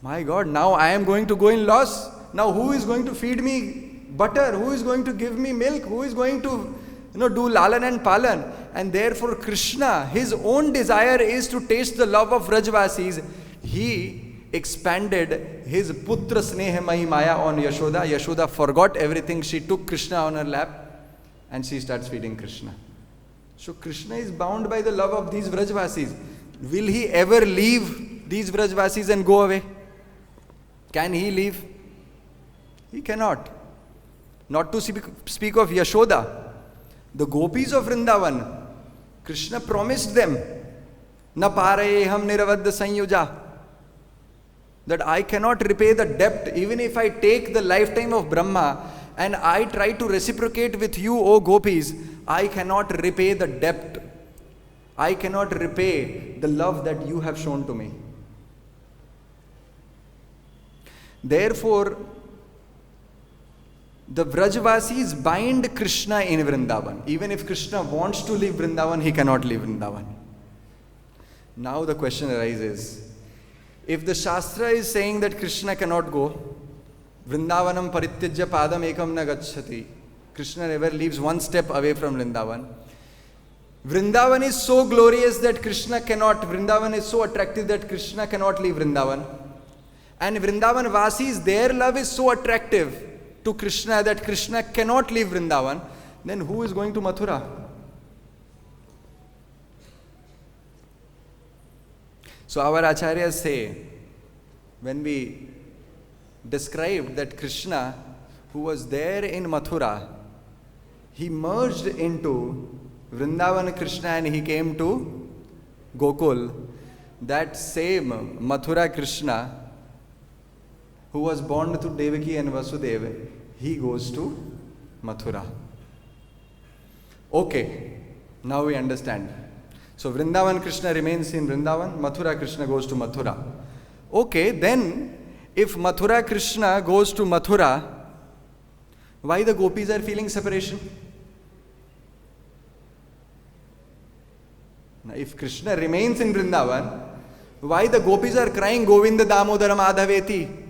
My God, now I am going to go in loss. Now who is going to feed me butter? Who is going to give me milk? Who is going to do lalan and palan? And therefore Krishna, his own desire is to taste the love of Vrajvasis. He expanded his putra snehamayi maya on Yashoda. Yashoda forgot everything. She took Krishna on her lap and she starts feeding Krishna. So Krishna is bound by the love of these Vrajvasis. Will he ever leave these Vrajvasis and go away? Can he leave? He cannot. Not to speak of Yashoda. The gopis of Vrindavan, Krishna promised them, Na parayeham niravadya sanyuja, that I cannot repay the debt even if I take the lifetime of Brahma and I try to reciprocate with you, O gopis. I cannot repay the debt. I cannot repay the love that you have shown to me. Therefore, the Vrajvasis bind Krishna in Vrindavan. Even if Krishna wants to leave Vrindavan, he cannot leave Vrindavan. Now the question arises, if the Shastra is saying that Krishna cannot go, Vrindavanam parityajya padam ekam na gacchati, Krishna never leaves one step away from Vrindavan. Vrindavan is so glorious that Krishna cannot, Vrindavan is so attractive that Krishna cannot leave Vrindavan. And Vrindavan Vasis, their love is so attractive to Krishna that Krishna cannot leave Vrindavan. Then who is going to Mathura? So our acharyas say, when we described that Krishna, who was there in Mathura, he merged into Vrindavan Krishna and he came to Gokul. That same Mathura Krishna, who was born to Devaki and Vasudeva, he goes to Mathura. Okay, now we understand. So Vrindavan Krishna remains in Vrindavan, Mathura Krishna goes to Mathura. Okay, then if Mathura Krishna goes to Mathura, why the gopis are feeling separation? Now, if Krishna remains in Vrindavan, why the gopis are crying Govinda Damodara Madhaveti?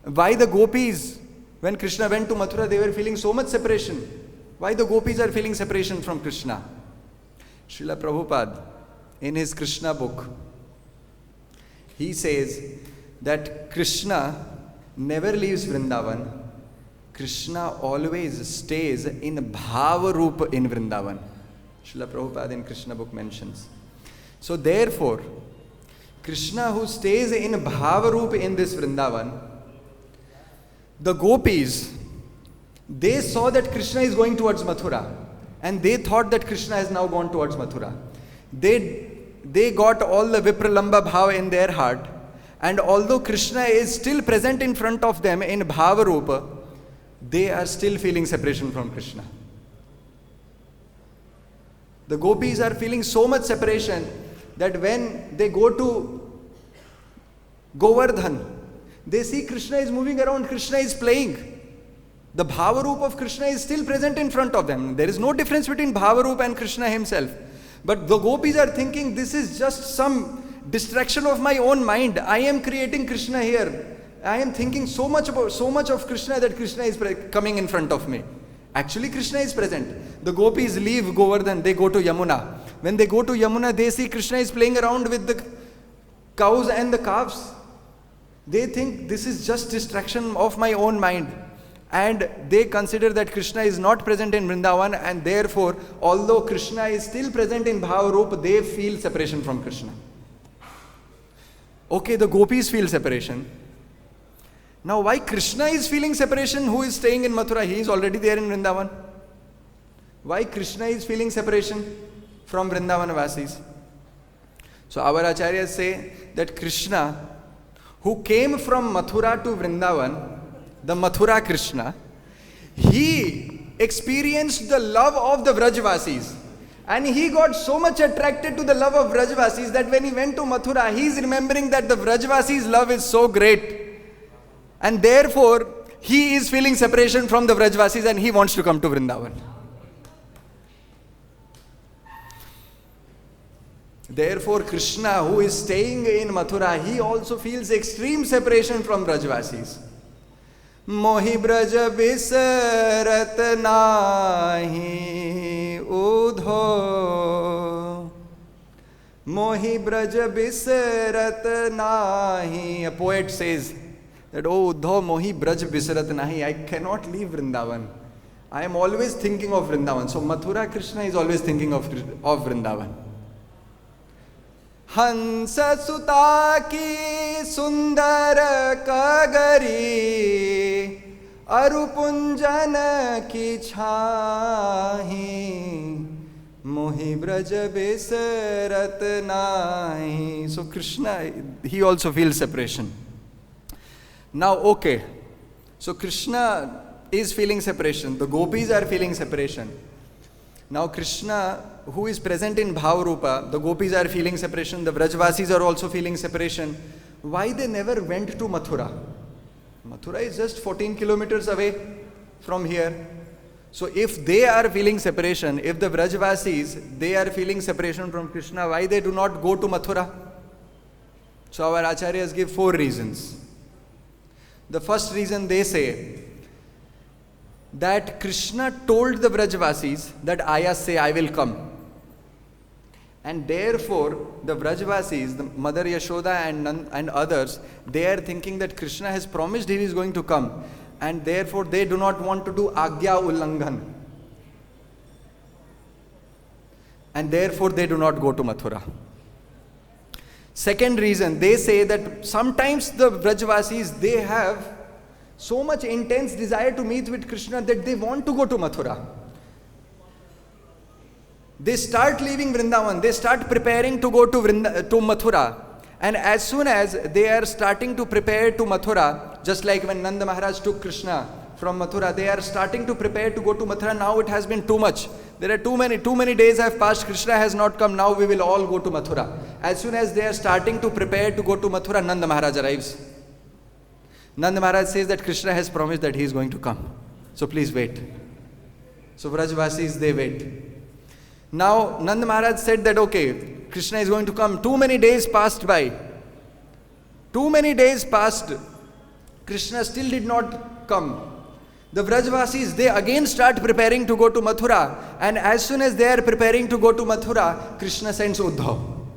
Why the gopis, when Krishna went to Mathura, they were feeling so much separation? Why the gopis are feeling separation from Krishna? Srila Prabhupada, in his Krishna book, he says that Krishna never leaves Vrindavan. Krishna always stays in Bhava Rupa in Vrindavan. Srila Prabhupada in Krishna book mentions. So therefore, Krishna who stays in Bhava Rupa in this Vrindavan, the gopis, they saw that Krishna is going towards Mathura and they thought that Krishna has now gone towards Mathura. They got all the Vipralamba Bhava in their heart, and although Krishna is still present in front of them in Bhava Rupa, they are still feeling separation from Krishna. The gopis are feeling so much separation that when they go to Govardhan, they see Krishna is moving around, Krishna is playing. The Bhava Rupa of Krishna is still present in front of them. There is no difference between Bhava Rupa and Krishna himself. But the gopis are thinking, this is just some distraction of my own mind. I am creating Krishna here. I am thinking so much of Krishna that Krishna is coming in front of me. Actually, Krishna is present. The gopis leave Govardhan, they go to Yamuna. When they go to Yamuna, they see Krishna is playing around with the cows and the calves. They think this is just distraction of my own mind. And they consider that Krishna is not present in Vrindavan, and therefore, although Krishna is still present in Bhava Rupa, they feel separation from Krishna. Okay, the gopis feel separation. Now, why Krishna is feeling separation, who is staying in Mathura? He is already there in Vrindavan. Why Krishna is feeling separation from Vrindavan Vasis? So, our acharyas say that Krishna, who came from Mathura to Vrindavan, the Mathura Krishna, he experienced the love of the Vrajvasis. And he got so much attracted to the love of Vrajvasis that when he went to Mathura, he is remembering that the Vrajvasis' love is so great. And therefore, he is feeling separation from the Vrajvasis and he wants to come to Vrindavan. Therefore, Krishna, who is staying in Mathura, he also feels extreme separation from Brajvasis. Mohi braj bisarat nahi udho. Mohi braj bisarat nahi. A poet says that, oh Uddhav, mohi braj bisarat nahi. I cannot leave Vrindavan. I am always thinking of Vrindavan. So Mathura Krishna is always thinking of Vrindavan. Hansa suta ki sundar kagari arupunjan ki chhahi mohi braj bisarat nahi. So Krishna, he also feels separation. Now, okay, so Krishna is feeling separation. The gopis are feeling separation. Now Krishna, who is present in Bhavarupa, the gopis are feeling separation, the Vrajvasis are also feeling separation. Why they never went to Mathura? Mathura is just 14 kilometers away from here. So if they are feeling separation, if the Vrajvasis, they are feeling separation from Krishna, why they do not go to Mathura? So our acharyas give 4 reasons. The first reason, they say that Krishna told the Vrajvasis that Ayas say, I will come. And therefore, the Vrajvasis, the Mother Yashoda and others, they are thinking that Krishna has promised he is going to come. And therefore, they do not want to do Agya Ullangan. And therefore, they do not go to Mathura. Second reason, they say that sometimes the Vrajvasis, they have so much intense desire to meet with Krishna that they want to go to Mathura. They start leaving Vrindavan, they start preparing to go to Mathura. And as soon as they are starting to prepare to Mathura, just like when Nanda Maharaj took Krishna from Mathura, they are starting to prepare to go to Mathura. Now it has been too much. There are too many days have passed, Krishna has not come, now we will all go to Mathura. As soon as they are starting to prepare to go to Mathura, Nanda Maharaj arrives. Nanda Maharaj says that Krishna has promised that he is going to come. So please wait. So Vrajvasis, they wait. Now Nanda Maharaj said that, okay, Krishna is going to come. Too many days passed by. Too many days passed. Krishna still did not come. The Vrajvasis, they again start preparing to go to Mathura. And as soon as they are preparing to go to Mathura, Krishna sends Uddhav.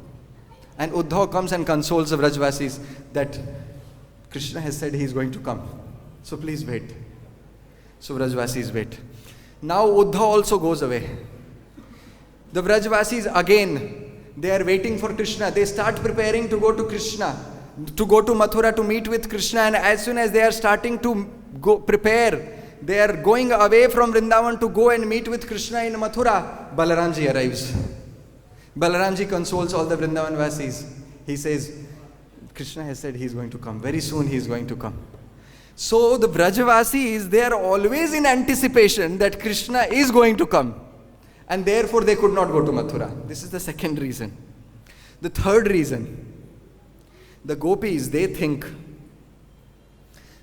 And Uddhav comes and consoles the Vrajvasis that Krishna has said he is going to come. So please wait. So Vrajvasis wait. Now Uddhav also goes away. The Vrajvasis again, they are waiting for Krishna. They start preparing to go to Krishna, to go to Mathura to meet with Krishna. And as soon as they are starting to go prepare, they are going away from Vrindavan to go and meet with Krishna in Mathura, Balaramji arrives. Balaramji consoles all the Vrindavan Vasis. He says, Krishna has said he is going to come. Very soon he is going to come. So the Vrajvasis, they are always in anticipation that Krishna is going to come. And therefore they could not go to Mathura. This is the second reason. The third reason, the gopis, they think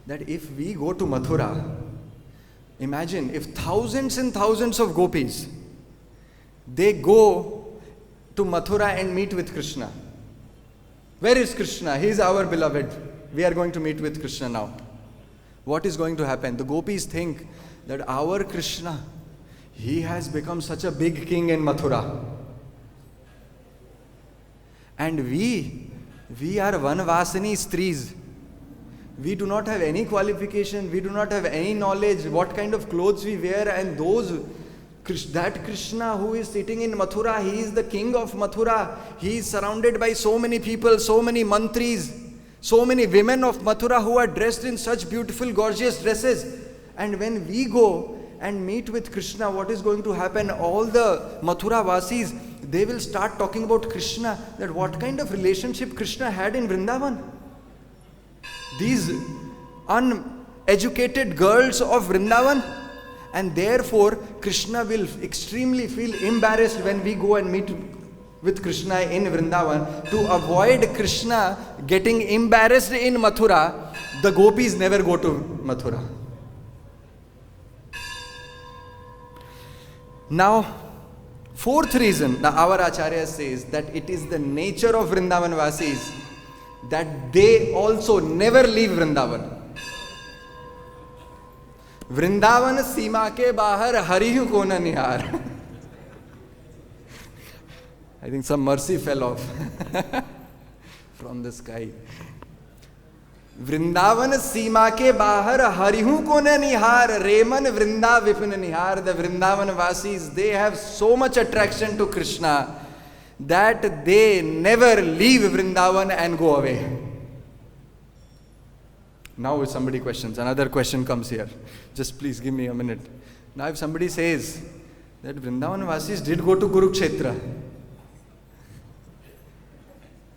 that if we go to Mathura, imagine if thousands and thousands of gopis, they go to Mathura and meet with Krishna. Where is Krishna? He is our beloved. We are going to meet with Krishna now. What is going to happen? The gopis think that our Krishna, he has become such a big king in Mathura. And we are Vanvasini Stris. We do not have any qualification, we do not have any knowledge, what kind of clothes we wear, and that Krishna who is sitting in Mathura, he is the king of Mathura. He is surrounded by so many people, so many mantris, so many women of Mathura who are dressed in such beautiful, gorgeous dresses. And when we go and meet with Krishna, what is going to happen? All the Mathura Vasis, they will start talking about Krishna, that what kind of relationship Krishna had in Vrindavan. These uneducated girls of Vrindavan. And therefore, Krishna will extremely feel embarrassed when we go and meet with Krishna in Vrindavan. To avoid Krishna getting embarrassed in Mathura, the gopis never go to Mathura. Fourth reason, our Acharya says that it is the nature of Vrindavan Vasis that they also never leave Vrindavan. Vrindavan सीमा के बाहर हरि को न निहार. I think some mercy fell off from the sky. Vrindavan सीमा के बाहर हरिहु को न निहार, रेमन वृंदा विपिन निहार. The Vrindavan Vasis, they have so much attraction to Krishna that they never leave Vrindavan and go away. Now if somebody questions, another question comes here. Just please give me a minute. Now if somebody says that Vrindavan Vasis did go to Kurukshetra,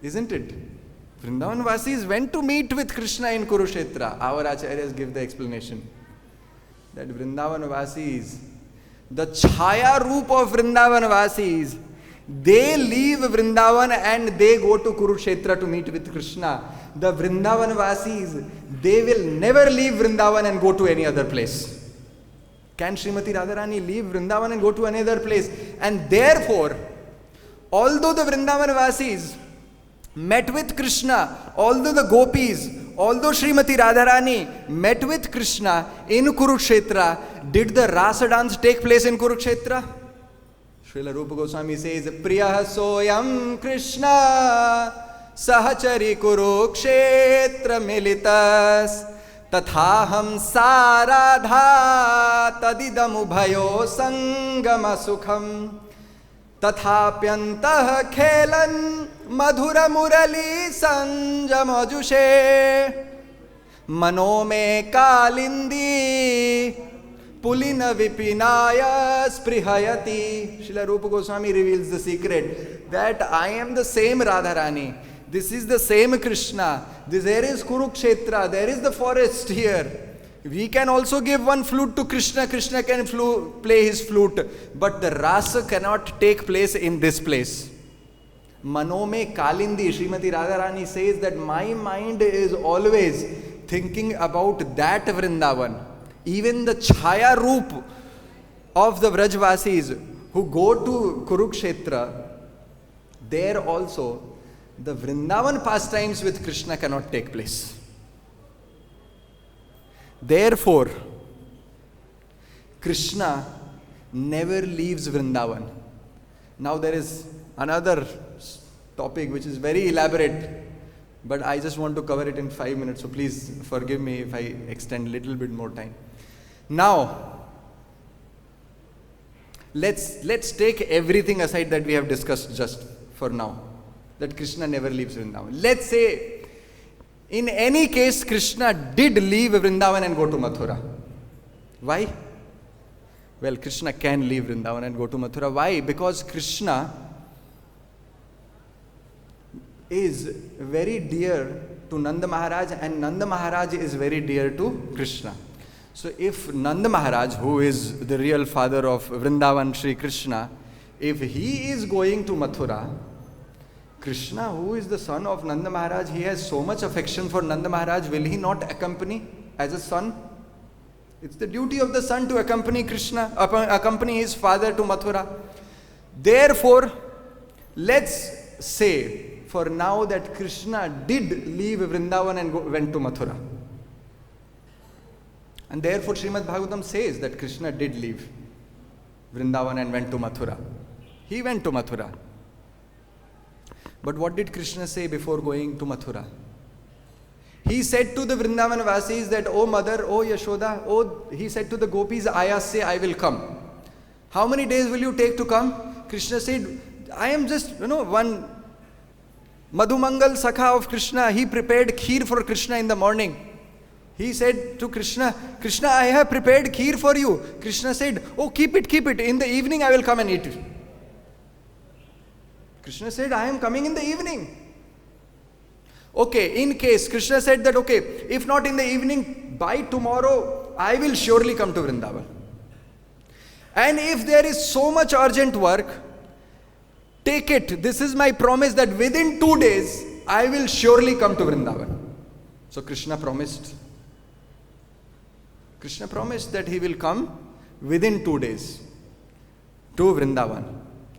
isn't it? Vrindavan Vasis went to meet with Krishna in Kurukshetra. Our Acharyas give the explanation that Vrindavan Vasis, the Chhaya Roop of Vrindavan Vasis, they leave Vrindavan and they go to Kurukshetra to meet with Krishna. The Vrindavan Vasis, they will never leave Vrindavan and go to any other place. Can Srimati Radharani leave Vrindavan and go to another place? And therefore, although the Vrindavan Vasis met with Krishna, although the gopis, although Srimati Radharani met with Krishna in Kurukshetra, did the Rasa dance take place in Kurukshetra? Srila Rupa Goswami says, Priya soyam Krishna sahachari Kurukshetra militas tathaham saradha tadidam ubhayo sangama sukham तथाप्यन्तः खेलन मधुर मुरली संजमजुषे मनो में कालिंदी पुलिन विपिनाय स्पृहयति. Srila Rupa Goswami reveals the secret that I am the same Radharani. This is the same Krishna. There is Kurukshetra. There is the forest here. We can also give one flute to Krishna. Krishna can play his flute. But the rasa cannot take place in this place. Manome Kalindi, Srimati Radharani says that my mind is always thinking about that Vrindavan. Even the Chhaya Roop of the Vrajvasis who go to Kurukshetra, there also the Vrindavan pastimes with Krishna cannot take place. Therefore, Krishna never leaves Vrindavan. Now there is another topic which is very elaborate, but I just want to cover it in 5 minutes, so please forgive me if I extend a little bit more time. Now, let's take everything aside that we have discussed just for now, that Krishna never leaves Vrindavan. Let's say in any case, Krishna did leave Vrindavan and go to Mathura. Why? Well, Krishna can leave Vrindavan and go to Mathura. Why? Because Krishna is very dear to Nanda Maharaj and Nanda Maharaj is very dear to Krishna. So if Nanda Maharaj, who is the real father of Vrindavan, Sri Krishna, if he is going to Mathura, Krishna, who is the son of Nanda Maharaj, he has so much affection for Nanda Maharaj, will he not accompany as a son? It's the duty of the son to accompany Krishna, accompany his father to Mathura. Therefore, let's say for now that Krishna did leave Vrindavan and went to Mathura. And therefore Srimad Bhagavatam says that Krishna did leave Vrindavan and went to Mathura. He went to Mathura. But what did Krishna say before going to Mathura? He said to the Vrindavan Vasis that, oh mother, oh Yashoda, he said to the gopis, Ayas say, I will come. How many days will you take to come? Krishna said, I am just, one Madhumangal Sakha of Krishna. He prepared kheer for Krishna in the morning. He said to Krishna, Krishna, I have prepared kheer for you. Krishna said, oh, keep it. In the evening I will come and eat it. Krishna said, I am coming in the evening. Okay, in case Krishna said that, okay, if not in the evening, by tomorrow, I will surely come to Vrindavan. And if there is so much urgent work, take it. This is my promise that within 2 days, I will surely come to Vrindavan. So Krishna promised. Krishna promised that he will come within 2 days to Vrindavan.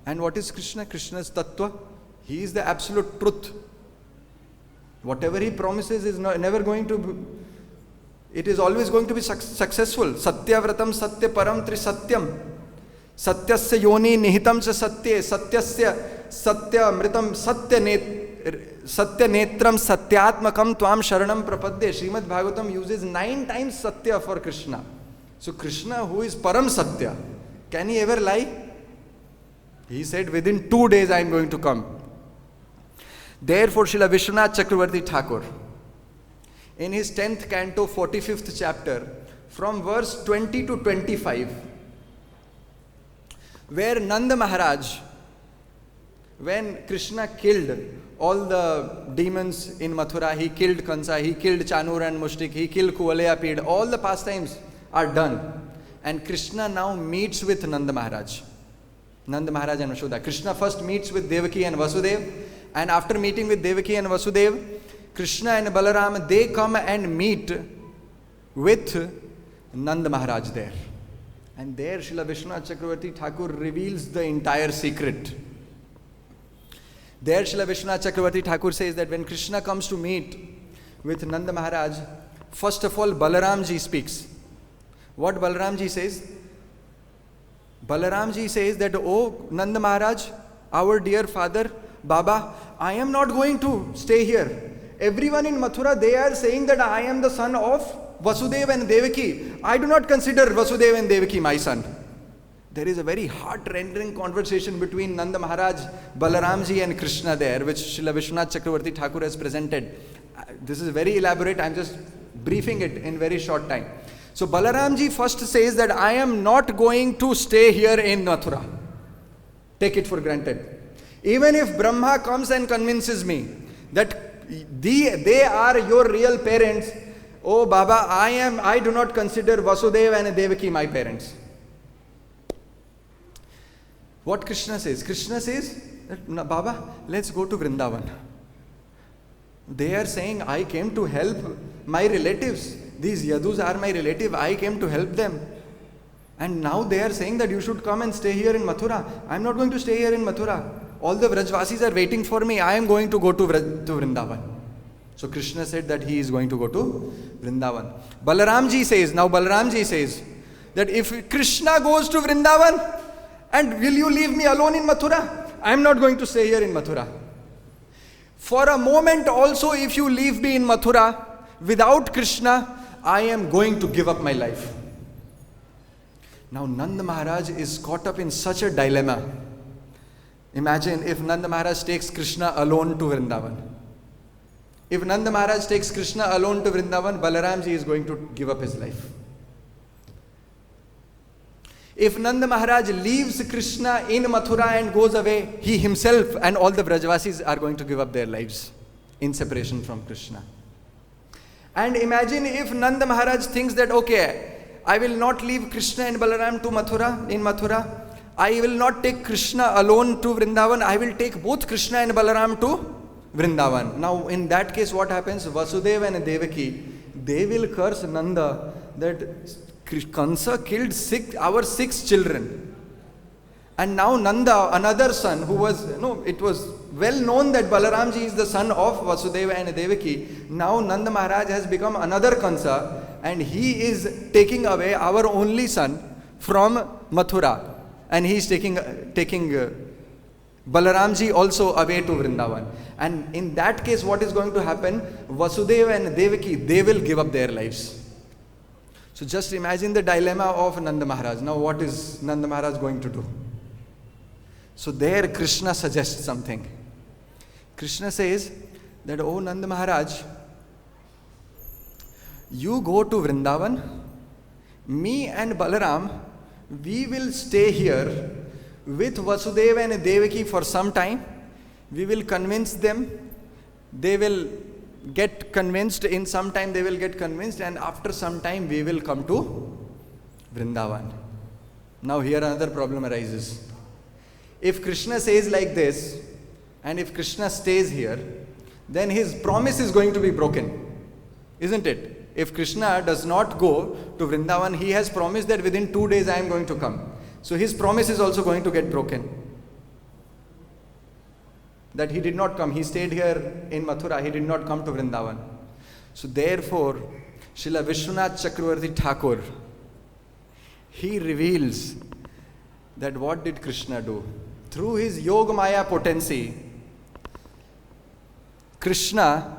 And what is Krishna? Krishna's tattva. He is the absolute truth. Whatever he promises is never going to be, it is always going to be successful. Satyavratam satya param trisatyam. Satyasya yoni nihitam cha satye. Satyasya satyamritam satyanetram satyatmakam tvam sharanam prapadde. Srimad Bhagavatam uses 9 times satya for Krishna. So Krishna, who is param satya, can he ever lie? He said, within 2 days I am going to come. Therefore, Srila Vishwanath Chakravarti Thakur, in his 10th canto, 45th chapter, from verse 20 to 25, where Nanda Maharaj, when Krishna killed all the demons in Mathura, he killed Kansa, he killed Chanur and Mushtik, he killed Kuvalayapid, all the pastimes are done. And Krishna now meets with Nanda Maharaj. Nanda Maharaj and Yashoda. Krishna first meets with Devaki and Vasudev. And after meeting with Devaki and Vasudev, Krishna and Balaram, they come and meet with Nanda Maharaj there. And there Srila Vishwanath Chakravarti Thakur reveals the entire secret. There Srila Vishwanath Chakravarti Thakur says that when Krishna comes to meet with Nanda Maharaj, first of all Balaramji speaks. What Balaramji says? Balaramji says that, oh Nanda Maharaj, our dear father, Baba, I am not going to stay here. Everyone in Mathura, they are saying that I am the son of Vasudeva and Devaki. I do not consider Vasudeva and Devaki my son. There is a very heart-rending conversation between Nanda Maharaj, Balaramji and Krishna there, which Srila Vishwanath Chakravarti Thakur has presented. This is very elaborate. I am just briefing it in very short time. So Balaramji first says that I am not going to stay here in Mathura. Take it for granted. Even if Brahma comes and convinces me that they are your real parents, oh Baba, I do not consider Vasudeva and Devaki my parents. What Krishna says? Krishna says that, Baba, let's go to Vrindavan. They are saying, I came to help my relatives. These Yadus are my relative. I came to help them. And now they are saying that you should come and stay here in Mathura. I am not going to stay here in Mathura. All the Vrajvasis are waiting for me. I am going to go to Vrindavan. So Krishna said that he is going to go to Vrindavan. Balaramji says that if Krishna goes to Vrindavan, and will you leave me alone in Mathura? I am not going to stay here in Mathura. For a moment also, if you leave me in Mathura without Krishna, I am going to give up my life. Now Nanda Maharaj is caught up in such a dilemma. Imagine if Nanda Maharaj takes Krishna alone to Vrindavan. If Nanda Maharaj takes Krishna alone to Vrindavan, Balaramji is going to give up his life. If Nanda Maharaj leaves Krishna in Mathura and goes away, he himself and all the Vrajvasis are going to give up their lives in separation from Krishna. And imagine if Nanda Maharaj thinks that, okay, I will not leave Krishna and Balaram to Mathura. I will not take Krishna alone to Vrindavan. I will take both Krishna and Balaram to Vrindavan. Now in that case what happens? Vasudeva and Devaki, they will curse Nanda that Kansa killed our six children. And now Nanda, another son who was, it was well known that Balaramji is the son of Vasudeva and Devaki. Now Nanda Maharaj has become another Kansa and he is taking away our only son from Mathura. And he is taking Balaramji also away to Vrindavan. And in that case, what is going to happen? Vasudeva and Devaki, they will give up their lives. So just imagine the dilemma of Nanda Maharaj. Now what is Nanda Maharaj going to do? So there Krishna suggests something. Krishna says that, oh Nanda Maharaj, you go to Vrindavan, me and Balaram, we will stay here with Vasudeva and Devaki for some time. We will convince them. They will get convinced. In some time they will get convinced, and after some time we will come to Vrindavan. Now here another problem arises. If Krishna says like this, and if Krishna stays here, then his promise is going to be broken, isn't it? If Krishna does not go to Vrindavan, he has promised that within 2 days I am going to come. So his promise is also going to get broken. that he did not come. He stayed here in Mathura. He did not come to Vrindavan. So therefore, Srila Vishwanath Chakravarti Thakur, he reveals that what did Krishna do? Through his Yoga Maya potency, Krishna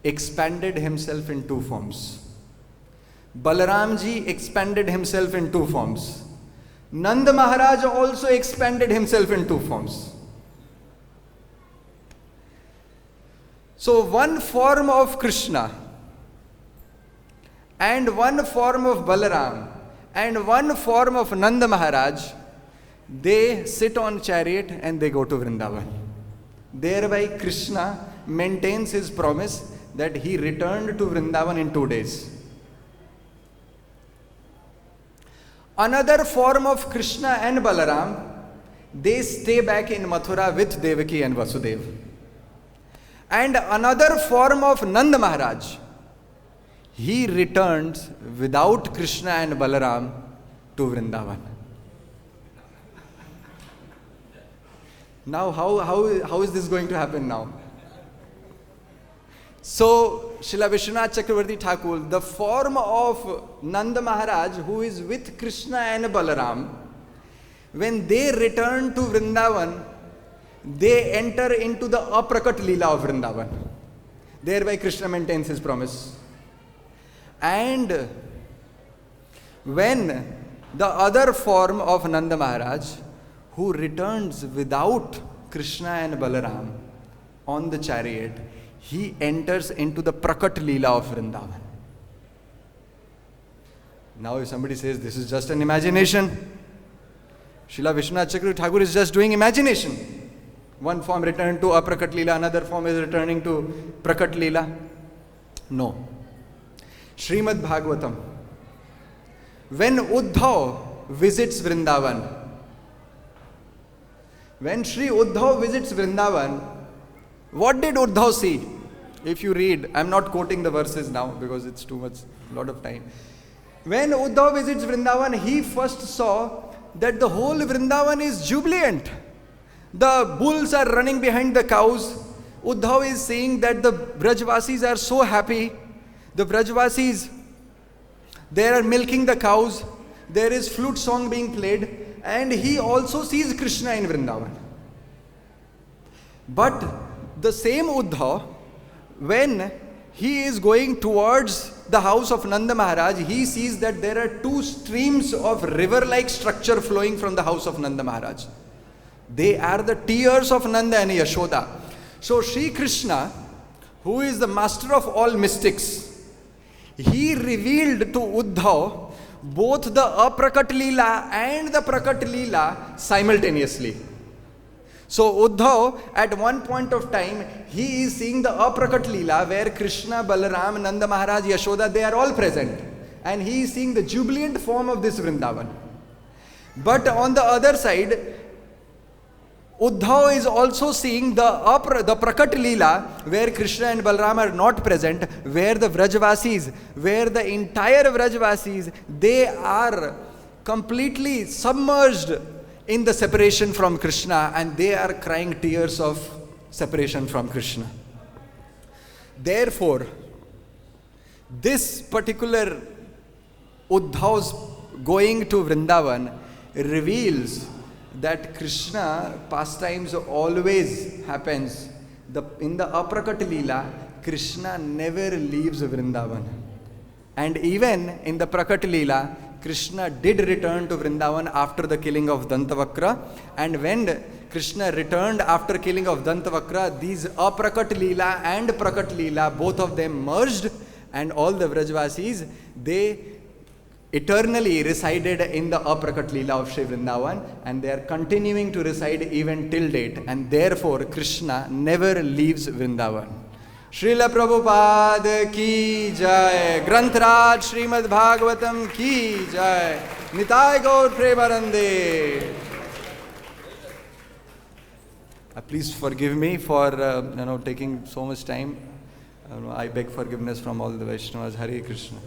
expanded himself in two forms. Balaramji expanded himself in two forms. Nanda Maharaj also expanded himself in two forms. So one form of Krishna and one form of Balaram and one form of Nanda Maharaj, they sit on chariot and they go to Vrindavan. Thereby Krishna maintains his promise that he returned to Vrindavan in 2 days. Another form of Krishna and Balaram, they stay back in Mathura with Devaki and Vasudeva. And another form of Nanda Maharaj, he returns without Krishna and Balaram to Vrindavan. Now how is this going to happen now? So, Srila Vishwanath Chakravarti Thakur, the form of Nanda Maharaj, who is with Krishna and Balaram, when they return to Vrindavan, they enter into the Aprakat Leela of Vrindavan. Thereby Krishna maintains his promise. And when the other form of Nanda Maharaj, who returns without Krishna and Balaram on the chariot, he enters into the Prakat Leela of Vrindavan. Now if somebody says this is just an imagination, Srila Vishwanath Chakravarti Thakur is just doing imagination. One form returned to Aprakat Leela, another form is returning to Prakat Leela. No. Srimad Bhagavatam. When Uddhav visits Vrindavan, when Sri Uddhav visits Vrindavan, what did Uddhav see? If you read, I am not quoting the verses now because it's too much, lot of time. When Uddhav visits Vrindavan, he first saw that the whole Vrindavan is jubilant. The bulls are running behind the cows. Uddhav is saying that the Brajvasis are so happy. The Brajvasis, they are milking the cows. There is flute song being played. And he also sees Krishna in Vrindavan. But the same Uddhav, when he is going towards the house of Nanda Maharaj, he sees that there are two streams of river-like structure flowing from the house of Nanda Maharaj. They are the tears of Nanda and Yashoda. So Sri Krishna, who is the master of all mystics, he revealed to Uddhav both the Aprakat Leela and the Prakat Leela simultaneously. So Uddhav, at one point of time, he is seeing the Aprakat Leela where Krishna, Balaram, Nanda Maharaj, Yashoda, they are all present. And he is seeing the jubilant form of this Vrindavan. But on the other side, Uddhav is also seeing the Prakat Leela where Krishna and Balaram are not present, where the Vrajvasis, where the entire Vrajvasis, they are completely submerged in the separation from Krishna and they are crying tears of separation from Krishna. Therefore, this particular Uddhav's going to Vrindavan reveals that Krishna pastimes always happens. In the Aprakat Leela, Krishna never leaves Vrindavan. And even in the Prakat Leela, Krishna did return to Vrindavan after the killing of Dantavakra. And when Krishna returned after killing of Dantavakra, these Aprakat Leela and Prakat Leela, both of them merged, and all the Vrajvasis, they eternally resided in the Aprakat Leela of Sri Vrindavan, and they are continuing to reside even till date, and therefore Krishna never leaves Vrindavan. Srila Prabhupada ki jai, Grantraj Srimad Bhagavatam ki jai, Nitai Gaur Premanande. Please forgive me for taking so much time. I beg forgiveness from all the Vaishnavas. Hare Krishna.